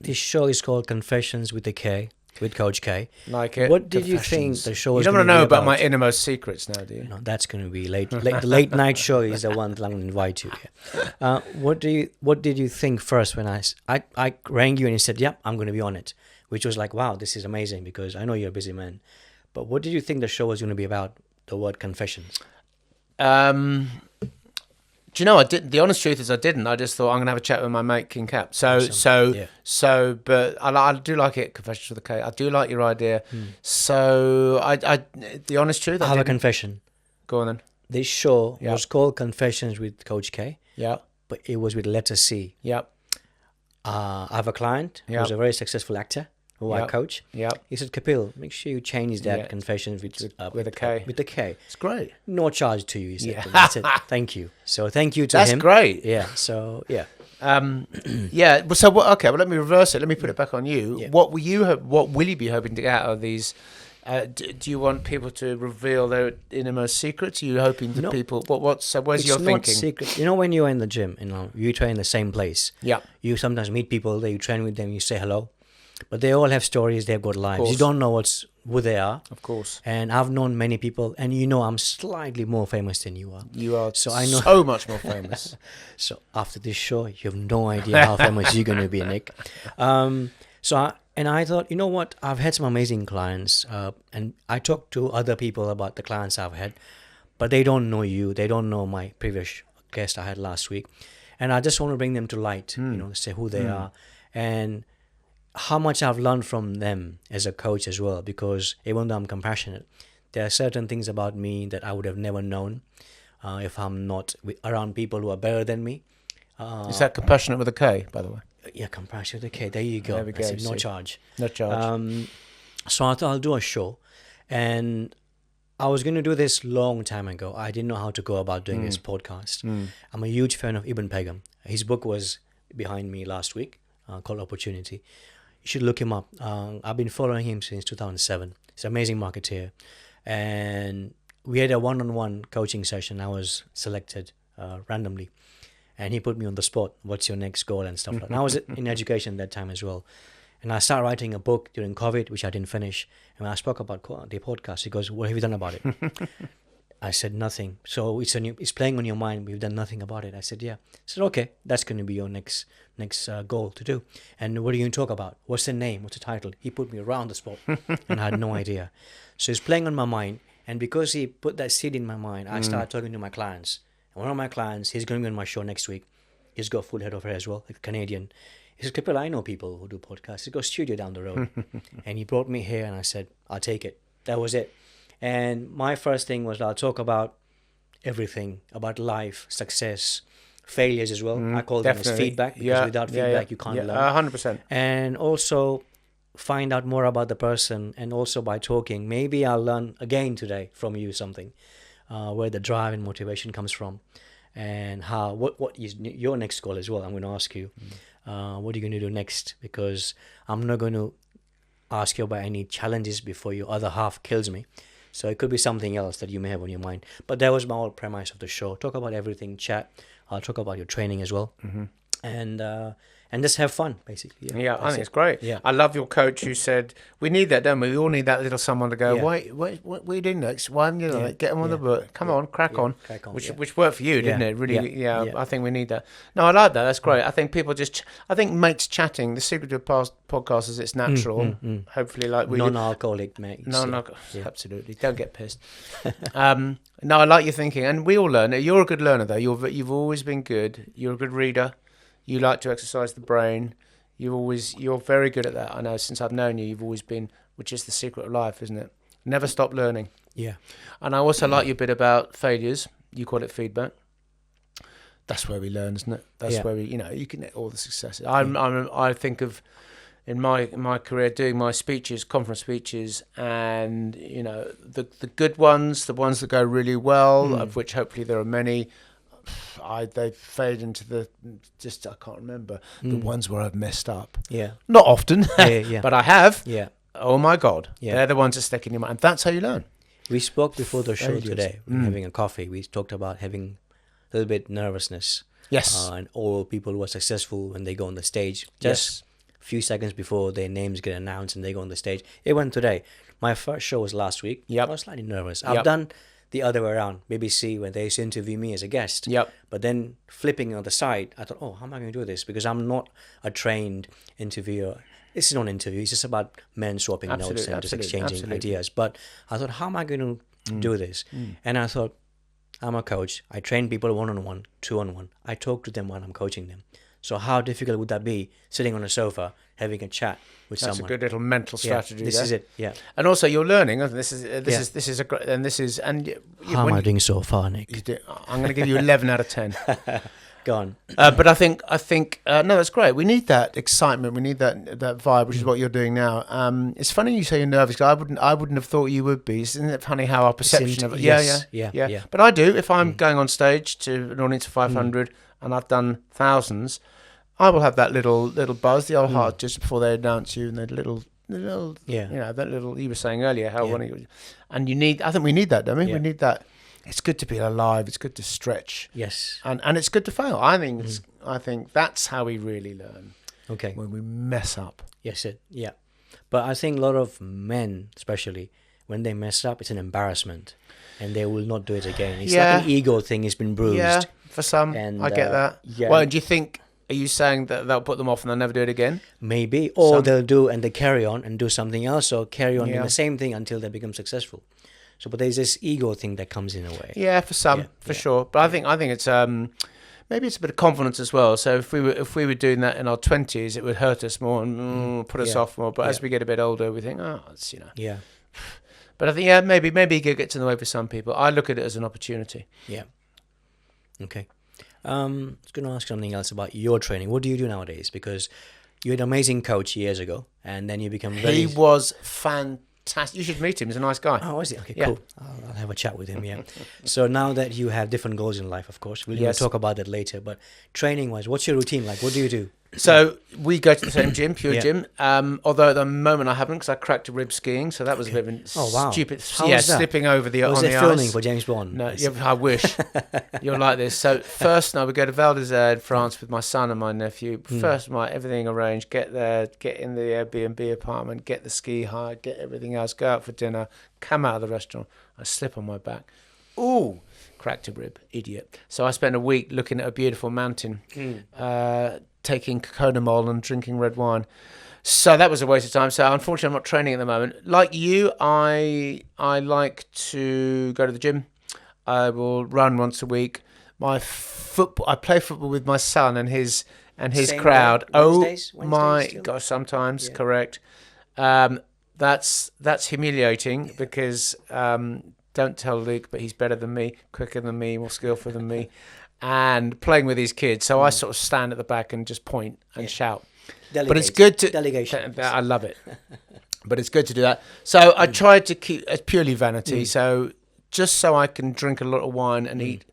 This show is called Confessions with Coach K. Like it. What did you think Confessions. the show You was don't going want to to know be about my innermost secrets now, do you? No, that's going to be the late night show is the one that I'm going to invite you. Yeah. What did you think first when I rang you and you said, "Yeah, I'm going to be on it," which was like, "Wow, this is amazing," because I know you're a busy man. But what did you think the show was going to be about? The word confessions. Do you know? I didn't. The honest truth is, I didn't. I just thought I'm gonna have a chat with my mate King Cap. But I do like it. Confessions with a K. I do like your idea. So the honest truth, I have a confession. Go on then. This show was called Confessions with Coach K. Yeah. But it was with letter C. Yeah. I have a client who's a very successful actor who I coach. Yeah. He said, Kapil, make sure you change that Confessions with a K. With the K. It's great. No charge to you, he said. I said, thank you. So thank you to him. That's great. Yeah. So yeah. Yeah. So okay. Well, let me reverse it. Let me put it back on you. Yeah. What will you be hoping to get out of these? Do you want people to reveal their innermost secrets? Are you hoping that people? Where's your thinking? It's not secret. You know, when you're in the gym, you train in the same place. Yeah. You sometimes meet people there. You train with them. You say hello, but they all have stories. They've got lives. You don't know who they are. Of course. And I've known many people, and I'm slightly more famous than you are. You are so I know so much more famous. So after this show, you have no idea how famous you're going to be, Nick. I thought, you know what? I've had some amazing clients, and I talked to other people about the clients I've had, but they don't know you. They don't know my previous guest I had last week, and I just want to bring them to light. Say who they are, and how much I've learned from them as a coach as well, because even though I'm compassionate, there are certain things about me that I would have never known if I'm not around people who are better than me. Is that compassionate with a K, by the way? Yeah, compassionate. Okay, there you go. There we go. I said, no charge. No charge. So I thought I'll do a show, and I was going to do this long time ago. I didn't know how to go about doing this podcast. I'm a huge fan of Ibn Pegam. His book was behind me last week, called Opportunity. You should look him up. I've been following him since 2007. He's an amazing marketeer. And we had a one-on-one coaching session. I was selected randomly. And he put me on the spot. What's your next goal and stuff like that. And I was in education that time as well. And I started writing a book during COVID, which I didn't finish. And when I spoke about the podcast, he goes, what have you done about it? I said, nothing. So it's playing on your mind. We've done nothing about it. I said, yeah. I said, okay, that's going to be your next goal to do. And what are you going to talk about? What's the name? What's the title? He put me around the spot and I had no idea. So it's playing on my mind. And because he put that seed in my mind, I started talking to my clients. And one of my clients, he's going to be on my show next week. He's got full head of hair as well, like a Canadian. He said, Kapil, I know people who do podcasts. He's got a studio down the road. And he brought me here and I said, I'll take it. That was it. And my first thing was I'll talk about everything, about life, success, failures as well. I call them as feedback, because without feedback you can't learn. 100%. And also find out more about the person, and also by talking, maybe I'll learn again today from you something, where the drive and motivation comes from, and how what is your next goal as well. I'm going to ask you, what are you going to do next? Because I'm not going to ask you about any challenges before your other half kills me. So it could be something else that you may have on your mind. But that was my whole premise of the show. Talk about everything, chat. I'll talk about your training as well. And just have fun, basically. Yeah, I think it's great. Yeah. I love your coach who said, we need that, don't we? We all need that little someone to go, what are you doing next? Why, get them on the book. Come on, crack on. Which worked for you, didn't it? Really, I think we need that. No, I like that. That's great. I think people I think mates chatting, the secret of podcast is it's natural. Hopefully, like we non-alcoholic mates. Absolutely. Don't get pissed. No, I like your thinking. And we all learn. You're a good learner, though. You've always been good. You're a good reader. You like to exercise the brain. You're very good at that. I know since I've known you, you've always been, which is the secret of life, isn't it? Never stop learning. Yeah. And I also like your bit about failures. You call it feedback. that's where we learn, isn't it? That's where we, you can get all the successes. I think of in my career doing my speeches, conference speeches, and the good ones, the ones that go really well, of which hopefully there are many. They fade into I can't remember the ones where I've messed up. Yeah, not often, but I have. Yeah. Oh my God, Yeah. they're the ones that stick in your mind, and that's how you learn. We spoke before the show today, having a coffee. We talked about having a little bit nervousness. Yes. And all people who are successful when they go on the stage, just a few seconds before their names get announced and they go on the stage. It went today. My first show was last week. Yep. I was slightly nervous. I've done the other way around. BBC, when they used to interview me as a guest. Yep. But then flipping on the side, I thought, how am I going to do this? Because I'm not a trained interviewer. This is not an interview. It's just about men swapping notes and just exchanging ideas. But I thought, how am I going to do this? And I thought, I'm a coach. I train people one-on-one, two-on-one. I talk to them while I'm coaching them. So how difficult would that be, sitting on a sofa, having a chat with someone? That's a good little mental strategy. This is it. Yeah. And also, you're learning. This is a great. And this is How am I doing so far, Nick? I'm going to give you 11 out of 10. Go on. But I think no, that's great. We need that excitement. We need that vibe, which is what you're doing now. It's funny you say you're nervous, because I wouldn't have thought you would be. Isn't it funny how our perception of it? Yeah. But I do. If I'm going on stage to an audience of 500 and I've done thousands, I will have that little buzz, the old heart, just before they announce you, and the little that little you were saying earlier how one of you, and I think we need that, don't we? We need that. It's good to be alive. It's good to stretch. Yes. And it's good to fail. I think that's how we really learn. Okay. When we mess up. Yes, yeah. But I think a lot of men, especially, when they mess up, it's an embarrassment, and they will not do it again. It's like an ego thing. It's been bruised. Yeah, for some. And, I get that. Yeah. Well, do you think... Are you saying that they'll put them off and they'll never do it again? Maybe. Or they'll do and they carry on and do something else, or carry on doing the same thing until they become successful. So, but there's this ego thing that comes in a way. Yeah, for some, for sure. But I think it's maybe it's a bit of confidence as well. So if we were doing that in our 20s, it would hurt us more and put us off more. But as we get a bit older, we think, it's Yeah. But I think maybe it gets in the way for some people. I look at it as an opportunity. Yeah. Okay. I was going to ask something else about your training. What do you do nowadays? Because you had an amazing coach years ago, and then you become very... He was fantastic. You should meet him. He's a nice guy. Oh, is he? Okay, cool. I'll have a chat with him, yeah. So now that you have different goals in life, of course, we'll talk about that later, but training-wise, what's your routine like? What do you do? So we go to the same gym, Pure Gym. Although at the moment I haven't, because I cracked a rib skiing, so that was a bit of a stupid. Slipping over the was on it the filming ice. For James Bond? No, I wish. You're like this. So first night we go to Val d'Isère in France with my son and my nephew. First night, everything arranged. Get there, get in the Airbnb apartment, get the ski hired, get everything else. Go out for dinner. Come out of the restaurant. I slip on my back. Ooh. Cracked a rib, idiot. So I spent a week looking at a beautiful mountain, taking cocodamol and drinking red wine. So that was a waste of time. So unfortunately, I'm not training at the moment. Like you, I like to go to the gym. I will run once a week. I play football with my son and his Same crowd. Wednesdays My still? gosh, sometimes correct. That's humiliating because. Don't tell Luke, but he's better than me, quicker than me, more skillful than me, and playing with his kids. So I sort of stand at the back and just point and shout. But it's good to delegation. I love it, but it's good to do that. So I tried to keep it's purely vanity. So just so I can drink a lot of wine and eat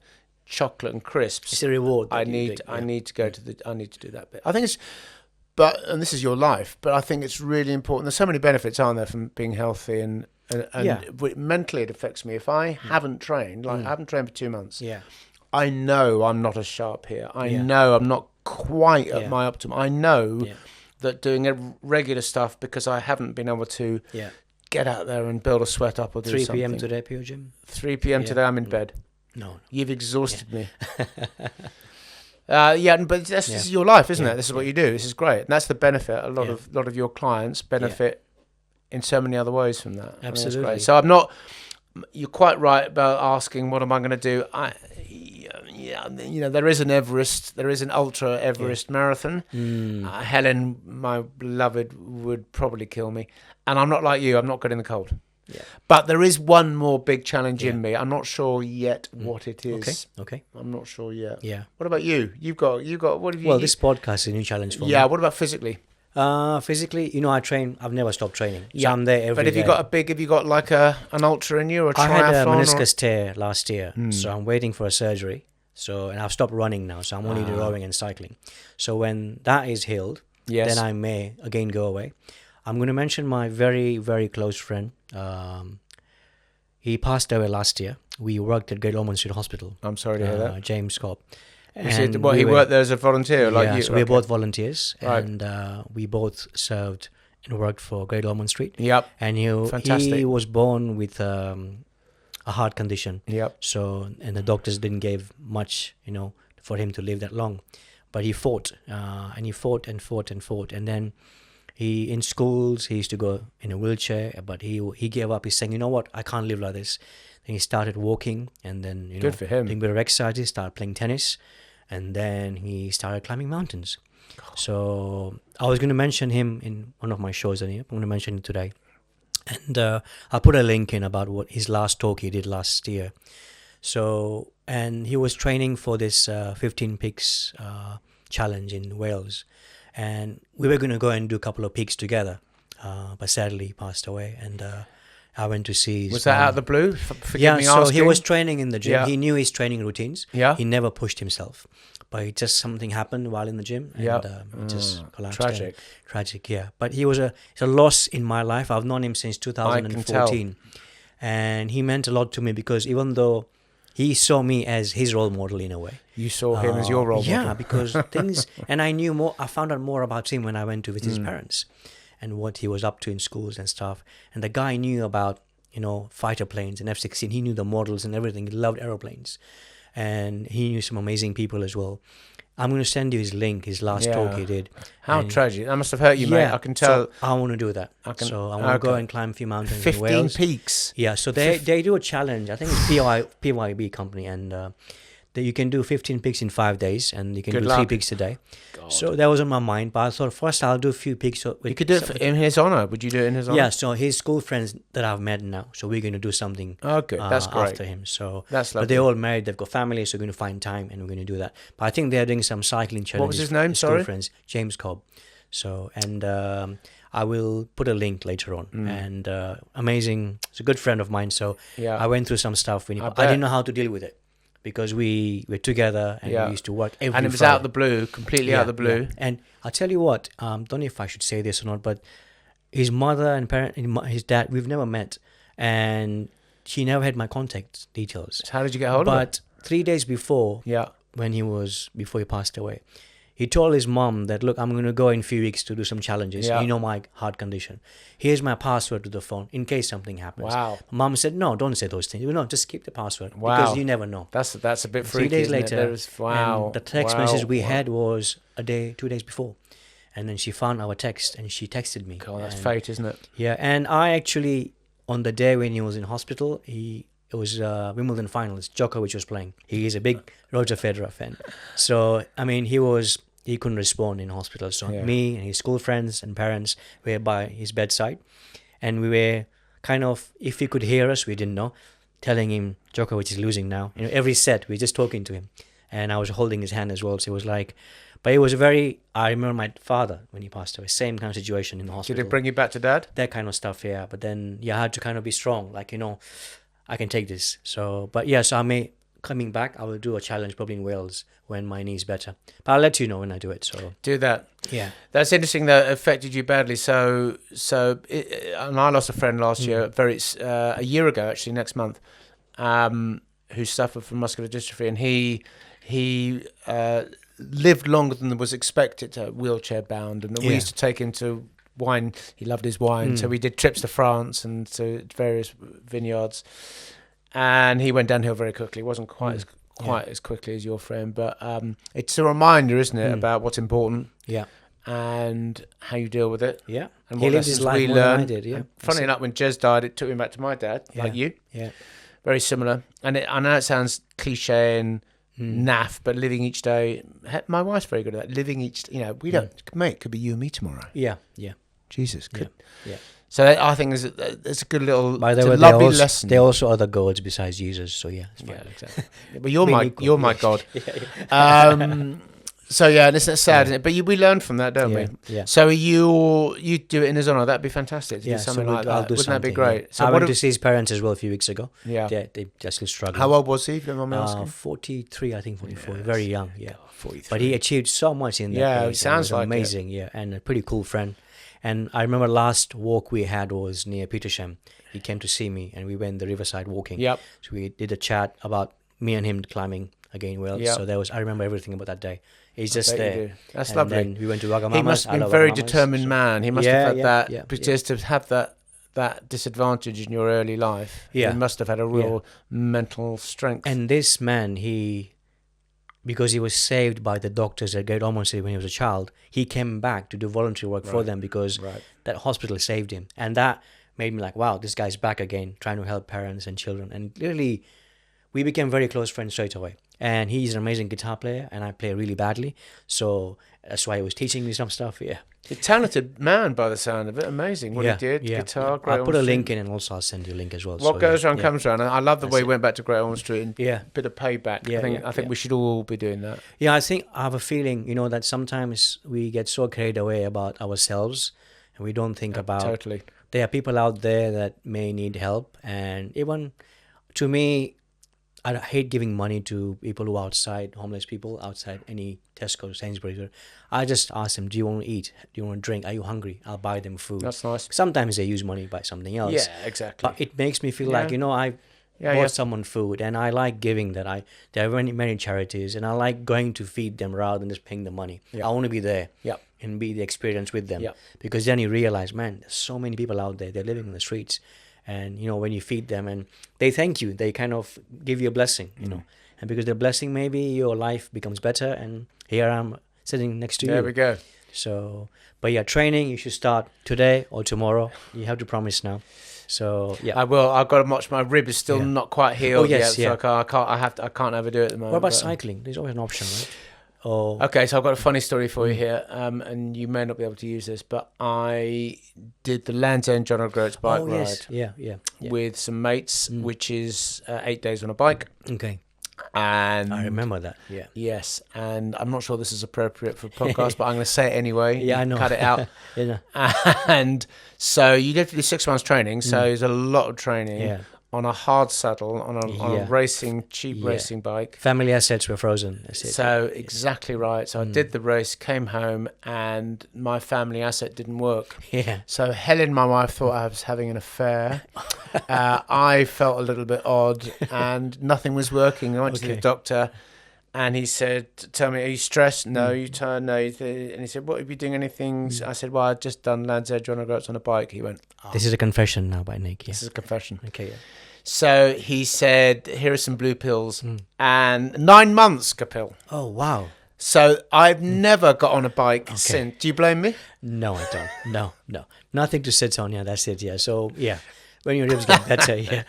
chocolate and crisps. It's a reward. I need to go to I need to do that bit. I think it's. And this is your life, but I think it's really important. There's so many benefits, aren't there, from being healthy and mentally it affects me. If I haven't trained, I haven't trained for 2 months, I know I'm not as sharp here. I know I'm not quite at my optimum. I know that doing regular stuff, because I haven't been able to get out there and build a sweat up or do 3 something. 3 p.m. today, Pure Gym? 3 p.m. today, I'm in bed. No. You've exhausted me. But this is your life, isn't it? This is what you do. This is great, and that's the benefit. A lot of your clients benefit in so many other ways from that. Absolutely. Great. So I'm not. You're quite right about asking what am I going to do. There is an Everest. There is an Ultra Everest marathon. Helen, my beloved, would probably kill me, and I'm not like you. I'm not good in the cold. Yeah. But there is one more big challenge in me. I'm not sure yet what it is. Okay. I'm not sure yet. Yeah. What about you? You've got. What have you? Well, this podcast is a new challenge for me. Yeah. What about physically? Physically, I train. I've never stopped training. So I'm there every day. But have you got like an ultra in you or a triathlon? I had a meniscus tear last year, so I'm waiting for a surgery. And I've stopped running now, so I'm only doing rowing and cycling. So when that is healed, then I may again go away. I'm going to mention my very, very close friend. He passed away last year. We worked at Great Ormond Street Hospital. I'm sorry to hear that. James Cobb. He worked there as a volunteer, like you? So we're both volunteers, and we both served and worked for Great Ormond Street. Yep. And he was born with a heart condition. Yep. So, and the doctors didn't give much, for him to live that long. But he fought, and he fought and fought and fought. And then in schools, he used to go in a wheelchair, but he gave up. He's saying, you know what, I can't live like this. Then he started walking, and then, good for him. doing a bit of exercise. He started playing tennis, and then he started climbing mountains. So I was going to mention him in one of my shows, and I'm going to mention it today. And I'll put a link in about what his last talk he did last year. So, and he was training for this 15 peaks challenge in Wales. And we were going to go and do a couple of peaks together. But sadly, he passed away. And I went to see his Was that out of the blue? Forgive me asking. He was training in the gym. Yeah. He knew his training routines. Yeah. He never pushed himself. But something happened while in the gym, and it just collapsed. Tragic, yeah. But it's a loss in my life. I've known him since 2014, and he meant a lot to me because even though he saw me as his role model in a way, you saw him as your role model. Yeah, because things, and I knew more. I found out more about him when I went to visit his parents, and what he was up to in schools and stuff. And the guy knew about fighter planes and F-16. He knew the models and everything. He loved aeroplanes. And he knew some amazing people as well. I'm going to send you his link, his last talk he did. How tragic. That must have hurt you, mate. I can tell. So I want to do that. I want to go and climb a few mountains 15 in Wales. 15 peaks. Yeah, so they do a challenge. I think it's PYB company. And that you can do 15 peaks in 5 days. And you can do 3 peaks a day. God. So that was on my mind. But I thought first I'll do a few peaks. You could do it in his honor. Would you do it in his honor? Yeah, so his school friends that I've met now. So we're going to do something good. That's great. After him. So that's lovely. But they're all married. They've got families. So we're going to find time and we're going to do that. But I think they're doing some cycling challenges. What was his name? Sorry? Friends, James Cobb. So, and I will put a link later on. And amazing. It's a good friend of mine. So I went through some stuff. I didn't know how to deal with it. Because we were together and we used to work every Friday. And it was out of the blue, completely out of the blue. Yeah. And I'll tell you what, don't know if I should say this or not, but his mother and his dad, we've never met. And she never had my contact details. So how did you get hold of it? But 3 days before, before he passed away, he told his mom that, look, I'm going to go in a few weeks to do some challenges. Yeah. You know my heart condition. Here's my password to the phone in case something happens. Wow. Mom said, no, don't say those things. No, just keep the password. Wow. Because you never know. That's a bit freaky. 3 days later, wow. And the text message we had was 2 days before. And then she found our text and she texted me. God, that's fate, isn't it? Yeah, and I actually, on the day when he was in hospital, it was Wimbledon finals. Djokovic was playing. He is a big Roger Federer fan. So, I mean, he couldn't respond in hospital. So me and his school friends and parents were by his bedside. And we were kind of, if he could hear us, we didn't know, telling him Djokovic is losing now. Every set, we were just talking to him. And I was holding his hand as well. So it was like, but it was I remember my father when he passed away, same kind of situation in the hospital. Did it bring you back to dad? That kind of stuff, yeah. But then, I had to kind of be strong. Like, I can take this. So, but so coming back, I will do a challenge probably in Wales when my knee's better. But I'll let you know when I do it. So do that. Yeah, that's interesting. That affected you badly. So, and I lost a friend last year, a year ago actually, next month, who suffered from muscular dystrophy, and he lived longer than was expected, wheelchair bound, and we used to take him to wine. He loved his wine, so we did trips to France and to various vineyards. And he went downhill very quickly. It wasn't quite as quickly as your friend, but it's a reminder, isn't it, about what's important? Yeah. And how you deal with it. Yeah. And he what lived his lessons life we more than I learn. did. Yeah. Funny enough, when Jez died, it took me back to my dad, like you. Yeah. Very similar. And I know it sounds cliche and naff, but living each day. My wife's very good at that. Living each, we don't, mate, it could be you and me tomorrow. Yeah. Yeah. Jesus. Yeah. So I think it's a good little, By the it's a way, lovely lesson. there are also other gods besides Jesus. So yeah, it's fine. Yeah, exactly. But you're my God. Yeah. So yeah, and it's sad, isn't it? But we learn from that, don't we? Yeah. So you do it in his honor. That'd be fantastic to do So something like that. I'll do Wouldn't that be something, great? Yeah. So I went to see his parents as well a few weeks ago. Yeah. They just struggling. How old was he? If you don't mind me asking. 43, I think 44. Very young. Yeah. 43. But he achieved so much in that. Yeah, age, it sounds like amazing. Yeah, and a pretty cool friend. And I remember last walk we had was near Petersham. He came to see me, and we went the riverside walking. Yep. So we did a chat about me and him climbing again. Well, Yep. so I remember everything about that day. He's just there. That's and lovely. Then we went to Wagamama's. He must have been a very determined man. He must have had that. Yeah, because to have that disadvantage in your early life, he must have had a real mental strength. And this man, because he was saved by the doctors at Great Ormond Street when he was a child, he came back to do voluntary work for them because that hospital saved him. And that made me like, wow, this guy's back again, trying to help parents and children. And literally, we became very close friends straight away. And he's an amazing guitar player, and I play really badly. So that's why he was teaching me some stuff, yeah. A talented man by the sound of it. Amazing what he did. Guitar, Great I'll put a Ormond link Street. in, and also I'll send you a link as well. What goes around comes around. And I love the way he went back to Great Ormond Street and a bit of payback. I think we should all be doing that. Yeah, I have a feeling, that sometimes we get so carried away about ourselves, and we don't think about... Totally. There are people out there that may need help, and even to me, I hate giving money to people who are outside, homeless people outside any Tesco, Sainsbury's. I just ask them, do you want to eat? Do you want to drink? Are you hungry? I'll buy them food. That's nice. Sometimes they use money to buy something else. Yeah, exactly. But it makes me feel like, I bought someone food, and I like giving that. There are many charities, and I like going to feed them rather than just paying the money. I want to be there and be the experience with them. Because then you realize, man, there's so many people out there. They're living in the streets. And, when you feed them and they thank you, they kind of give you a blessing, And because the blessing, maybe your life becomes better. And here I'm sitting next to you. There we go. So, but yeah, training, you should start today or tomorrow. You have to promise now. So, yeah. I will. I've got to watch. My rib is still not quite healed yet. So I can't ever do it at the moment. What about cycling? There's always an option, right? Okay, so I've got a funny story for you here, and you may not be able to use this, but I did the Land's End John O'Groats bike ride with some mates, which is 8 days on a bike. Okay. And I remember that, yeah. Yes, and I'm not sure this is appropriate for a podcast, but I'm going to say it anyway. Yeah, I know. Cut it out. Yeah. And so you have to do 6 months training, so there's a lot of training. Yeah. On a hard saddle, on a cheap racing bike. Family assets were frozen. That's it. So exactly right. So I did the race, came home, and my family asset didn't work. Yeah. So Helen, my wife, thought I was having an affair. I felt a little bit odd, and nothing was working. I went to the doctor, and he said, "Tell me, are you stressed?" No, you turn. No, and he said, "What, are you doing anything?" I said, "Well, I'd just done Land's End John O'Groats on a bike." He went, This is a confession now by Nick. Yeah. This is a confession. Okay. Yeah. So he said, "Here are some blue pills," and 9 months, Kapil. Oh wow! So I've never got on a bike since. Do you blame me? No, I don't. No, nothing to sit on. Yeah, that's it. Yeah. So yeah, when your ribs get better, yeah.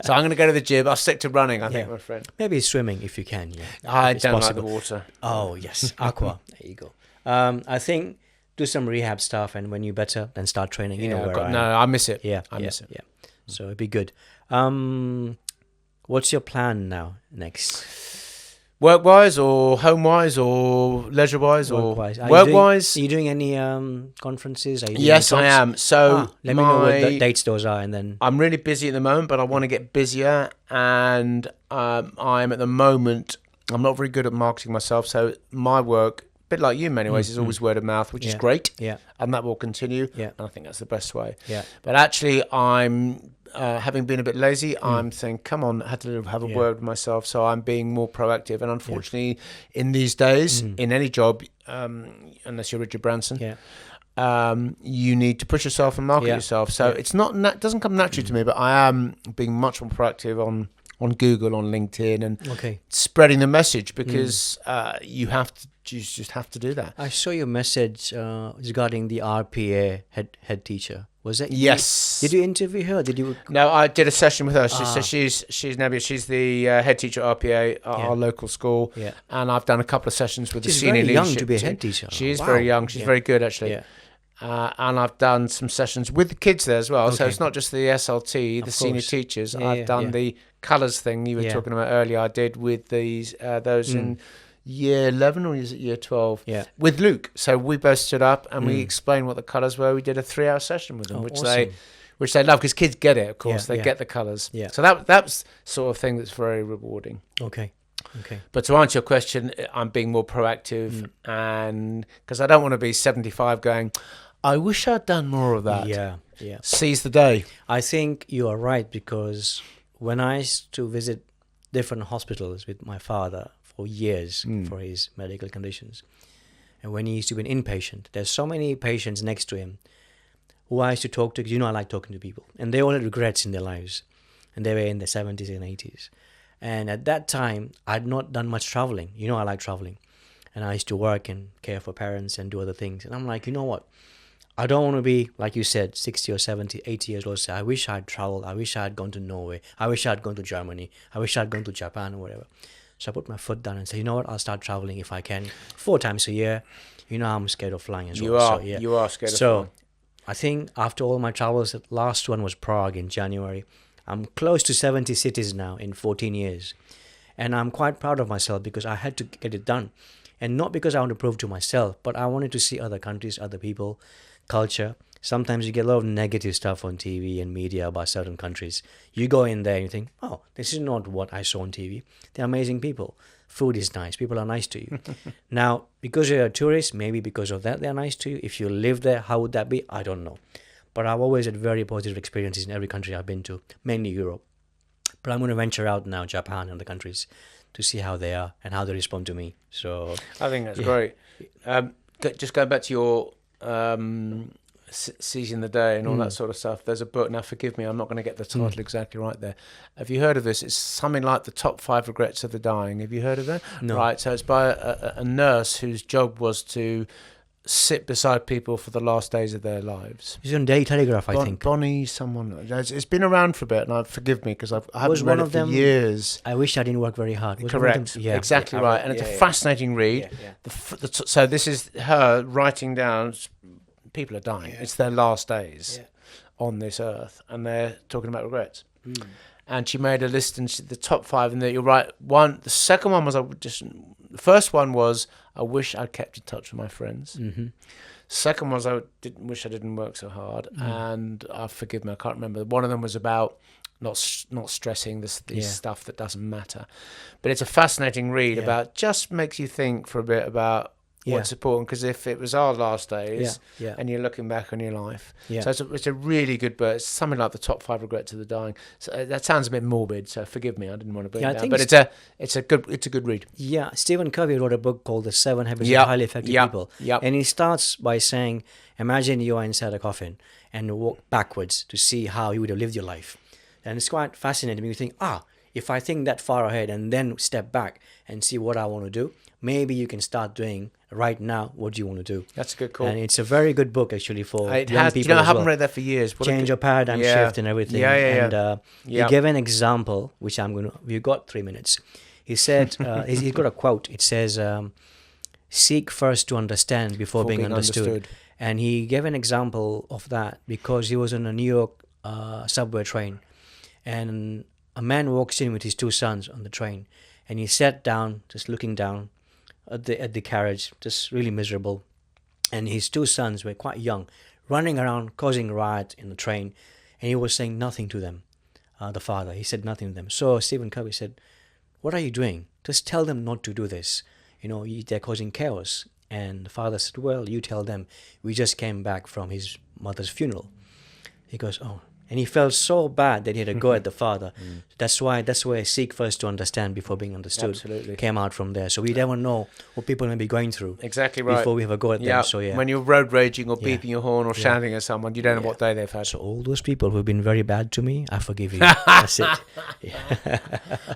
So I'm going to go to the gym. I'll stick to running. I think, my friend. Maybe swimming if you can. Yeah. I don't like the water. Oh yes, aqua. There you go. I think do some rehab stuff, and when you're better, then start training. You know where I miss it. Yeah, I miss it. Yeah. So it'd be good. What's your plan now next? Work-wise or home-wise or leisure-wise or work-wise? Are you doing any conferences? Are you doing yes, I am. So let me know what the dates those are, and then I'm really busy at the moment, but I want to get busier. And I'm at the moment, I'm not very good at marketing myself. So my work, a bit like you in many ways, is always word of mouth, which is great. Yeah, and that will continue. Yeah, and I think that's the best way. Yeah, but actually, I'm. Having been a bit lazy, I'm saying, come on, I had to have a word with myself. So I'm being more proactive. And unfortunately, in these days, in any job, unless you're Richard Branson, you need to push yourself and market yourself. So it's not it doesn't come naturally to me, but I am being much more proactive on Google, on LinkedIn, and spreading the message because you just have to do that. I saw your message regarding the RPA head teacher. Was that yes? Did you interview her? Did you? No, I did a session with her. So she's the head teacher at RPA at our local school. Yeah. And I've done a couple of sessions with the senior leadership. She's very young to be a head teacher. She is very young. She's very good actually. Yeah. and I've done some sessions with the kids there as well. So Okay. it's not just the SLT, the Of senior course. teachers. Yeah, I've done the colours thing you were Yeah. talking about earlier. I did with those in year 11 or is it year 12? Yeah. With Luke. So we both stood up and we explained what the colours were. We did a 3-hour session with them, Oh, which awesome. they love because kids get it, of course. Yeah, They yeah. get the colours. Yeah. So that's sort of thing that's very rewarding. Okay. But to answer your question, I'm being more proactive, and because I don't want to be 75 going, I wish I'd done more of that. Yeah. Seize the day. I think you are right, because when I used to visit different hospitals with my father for years for his medical conditions, and when he used to be an inpatient, there's so many patients next to him who I used to talk to, because I like talking to people, and they all had regrets in their lives, and they were in their 70s and 80s. And at that time, I'd not done much traveling. I like traveling. And I used to work and care for parents and do other things. And I'm like, you know what? I don't want to be, like you said, 60 or 70, 80 years old. Say, I wish I'd traveled. I wish I'd gone to Norway. I wish I'd gone to Germany. I wish I'd gone to Japan or whatever. So I put my foot down and said, you know what? I'll start traveling if I can, 4 times a year. I'm scared of flying as well. You are scared of flying. flying. I think after all my travels, the last one was Prague in January. I'm close to 70 cities now in 14 years. And I'm quite proud of myself because I had to get it done. And not because I want to prove to myself, but I wanted to see other countries, other people, culture. Sometimes you get a lot of negative stuff on TV and media about certain countries. You go in there and you think, oh, this is not what I saw on TV. They're amazing people. Food is nice. People are nice to you. Now, because you're a tourist, maybe because of that they're nice to you. If you live there, how would that be? I don't know. But I've always had very positive experiences in every country I've been to, mainly Europe. But I'm going to venture out now, Japan and other countries, to see how they are and how they respond to me. So I think that's great. Just going back to your seizing the day and all that sort of stuff. There's a book. Now, forgive me, I'm not going to get the title exactly right there. Have you heard of this? It's something like The Top 5 Regrets of the Dying. Have you heard of that? No. Right. So it's by a nurse whose job was to sit beside people for the last days of their lives. It's on Daily Telegraph, I think. Bonnie, someone. It's been around for a bit, and forgive me because I haven't Was read one it of for them- years. I wish I didn't work very hard. Was Correct. one of them- Exactly right. And it's a fascinating read. Yeah. So this is her writing down. People are dying. It's their last days on this earth, and they're talking about regrets. And she made a list, and the top 5, and you're right. The second one was the first one was I wish I'd kept in touch with my friends. Mm-hmm. Second was I wish I didn't work so hard, and forgive me, I can't remember. One of them was about not stressing this stuff that doesn't matter. But it's a fascinating read about, just makes you think for a bit about what's important, because if it was our last days and you're looking back on your life, so it's a really good book. It's something like The Top 5 Regrets of the Dying. So that sounds a bit morbid, so forgive me, I didn't want to bring it down, but it's a good read. Yeah, Stephen Covey wrote a book called The 7 Habits of Highly Effective People. And he starts by saying, imagine you are inside a coffin and you walk backwards to see how you would have lived your life. And it's quite fascinating. You think, if I think that far ahead and then step back and see what I want to do, maybe you can start doing right now what you want to do. That's a good call. And it's a very good book actually for young people. I haven't read that for years. Change your paradigm shift and everything. And he gave an example, which we've got 3 minutes. He said, he's got a quote. It says, seek first to understand before being understood. And he gave an example of that because he was on a New York subway train, and a man walks in with his 2 sons on the train, and he sat down, just looking down at the carriage, just really miserable. And his 2 sons were quite young, running around, causing riot in the train, and he was saying nothing to them. The father, he said nothing to them. So Stephen Covey said, what are you doing? Just tell them not to do this. They're causing chaos. And the father said, well, you tell them. We just came back from his mother's funeral. He goes, oh. And he felt so bad that he had to go at the father. That's why seek first to understand before being understood. Absolutely. Came out from there. So we never know what people may be going through. Exactly right. Before we have a go at them. So when you're road raging or beeping your horn or shouting at someone, you don't know what day they've had. So all those people who've been very bad to me, I forgive you. That's it.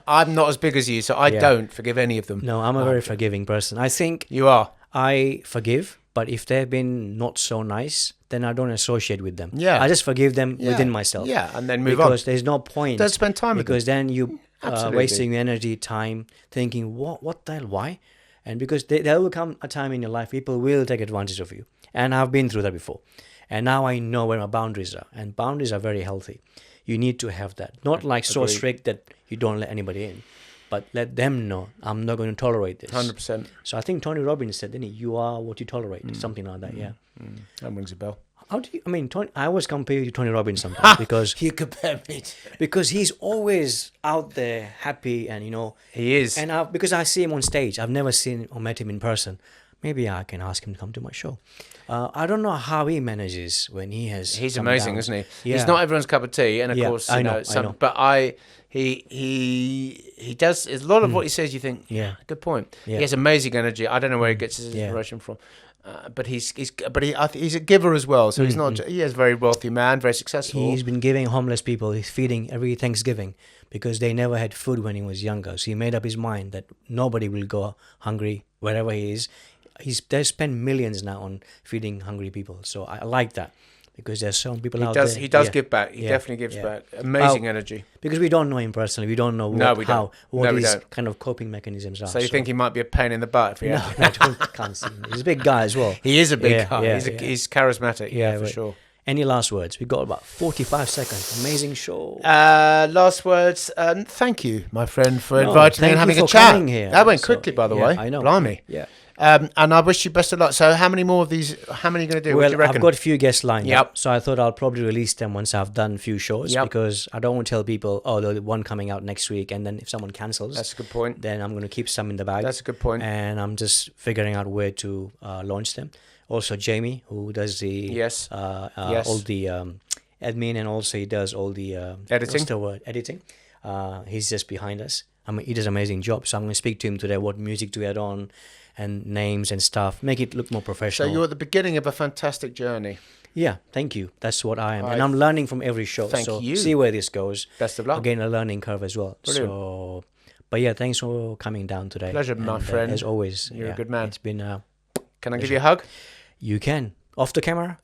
I'm not as big as you, so I don't forgive any of them. No, I'm a very forgiving person. I think you are. I forgive, but if they've been not so nice, then I don't associate with them. Yeah. I just forgive them within myself. Yeah, and then move on. Because there's no point. Don't spend time with them. Because then you Absolutely. wasting energy, time, thinking, what the hell, why? And because there will come a time in your life, people will take advantage of you. And I've been through that before. And now I know where my boundaries are. And boundaries are very healthy. You need to have that. Not like so Agreed. strict that you don't let anybody in. But let them know, I'm not going to tolerate this. 100%. So I think Tony Robbins said, didn't he? You are what you tolerate. Something like that, yeah. That rings a bell. How do you, I mean, I always compare you to Tony Robbins sometimes because You compare me to... because he's always out there happy and, He is. and because I see him on stage, I've never seen or met him in person. Maybe I can ask him to come to my show. I don't know how he manages when he has. He's come amazing, down. isn't he? Yeah. He's not everyone's cup of tea, and of Yeah, course, I know. But he does. A lot of what he says, you think, Yeah. good point. Yeah. He has amazing energy. I don't know where he gets his Yeah. inspiration from, but he's a giver as well. So he's not. He is a very wealthy man, very successful. He's been giving homeless people, he's feeding every Thanksgiving because they never had food when he was younger. So he made up his mind that nobody will go hungry wherever he is. They spend millions now on feeding hungry people. So I like that because there's some people out there. He does Yeah. give back. He Yeah. definitely gives Yeah. back. Amazing energy. Because we don't know him personally. We don't know No, what, we how, don't. what No, we his don't. kind of coping mechanisms are. So you think he might be a pain in the butt? If he No, I can't see him. He's a big guy as well. He is a big Yeah, guy. yeah, He's charismatic. Yeah, for right. sure. Any last words? We've got about 45 seconds. Amazing show. Last words. Thank you, my friend, for No, inviting me thank and having you a for chat. coming here. That went So, quickly, by the yeah, way. I know. Blimey. Yeah. And I wish you best of luck. So, how many more of these? How many are you going to do? What do you Well, reckon? I've got a few guests lined Yep. up, so I thought I'll probably release them once I've done a few shows Yep. because I don't want to tell people, oh, there's one coming out next week, and then if someone cancels, That's a good point. then I'm going to keep some in the bag. That's a good point. And I'm just figuring out where to launch them. Also, Jamie, who does the Yes. Yes. all the admin, and also he does all the Editing. What's the word? Editing. He's just behind us. I mean, he does an amazing job. So I'm going to speak to him today. What music to add on, and names and stuff. Make it look more So professional. you're at the beginning of a fantastic journey. Yeah, thank you. That's what I am, and I'm learning from every show. Thank so you. see where this goes. Best of luck. Again, a learning curve as well. Brilliant. So, but yeah, thanks for coming down today. Pleasure, my And, friend. As always, You're a yeah, good man. It's been. Can I give you a hug? You can off the camera,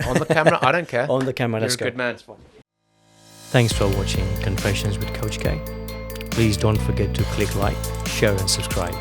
On the camera? I don't care. on the camera. You're Let's a go. good man. Thanks for watching Confessions with Coach K. Please don't forget to click like, share, and subscribe.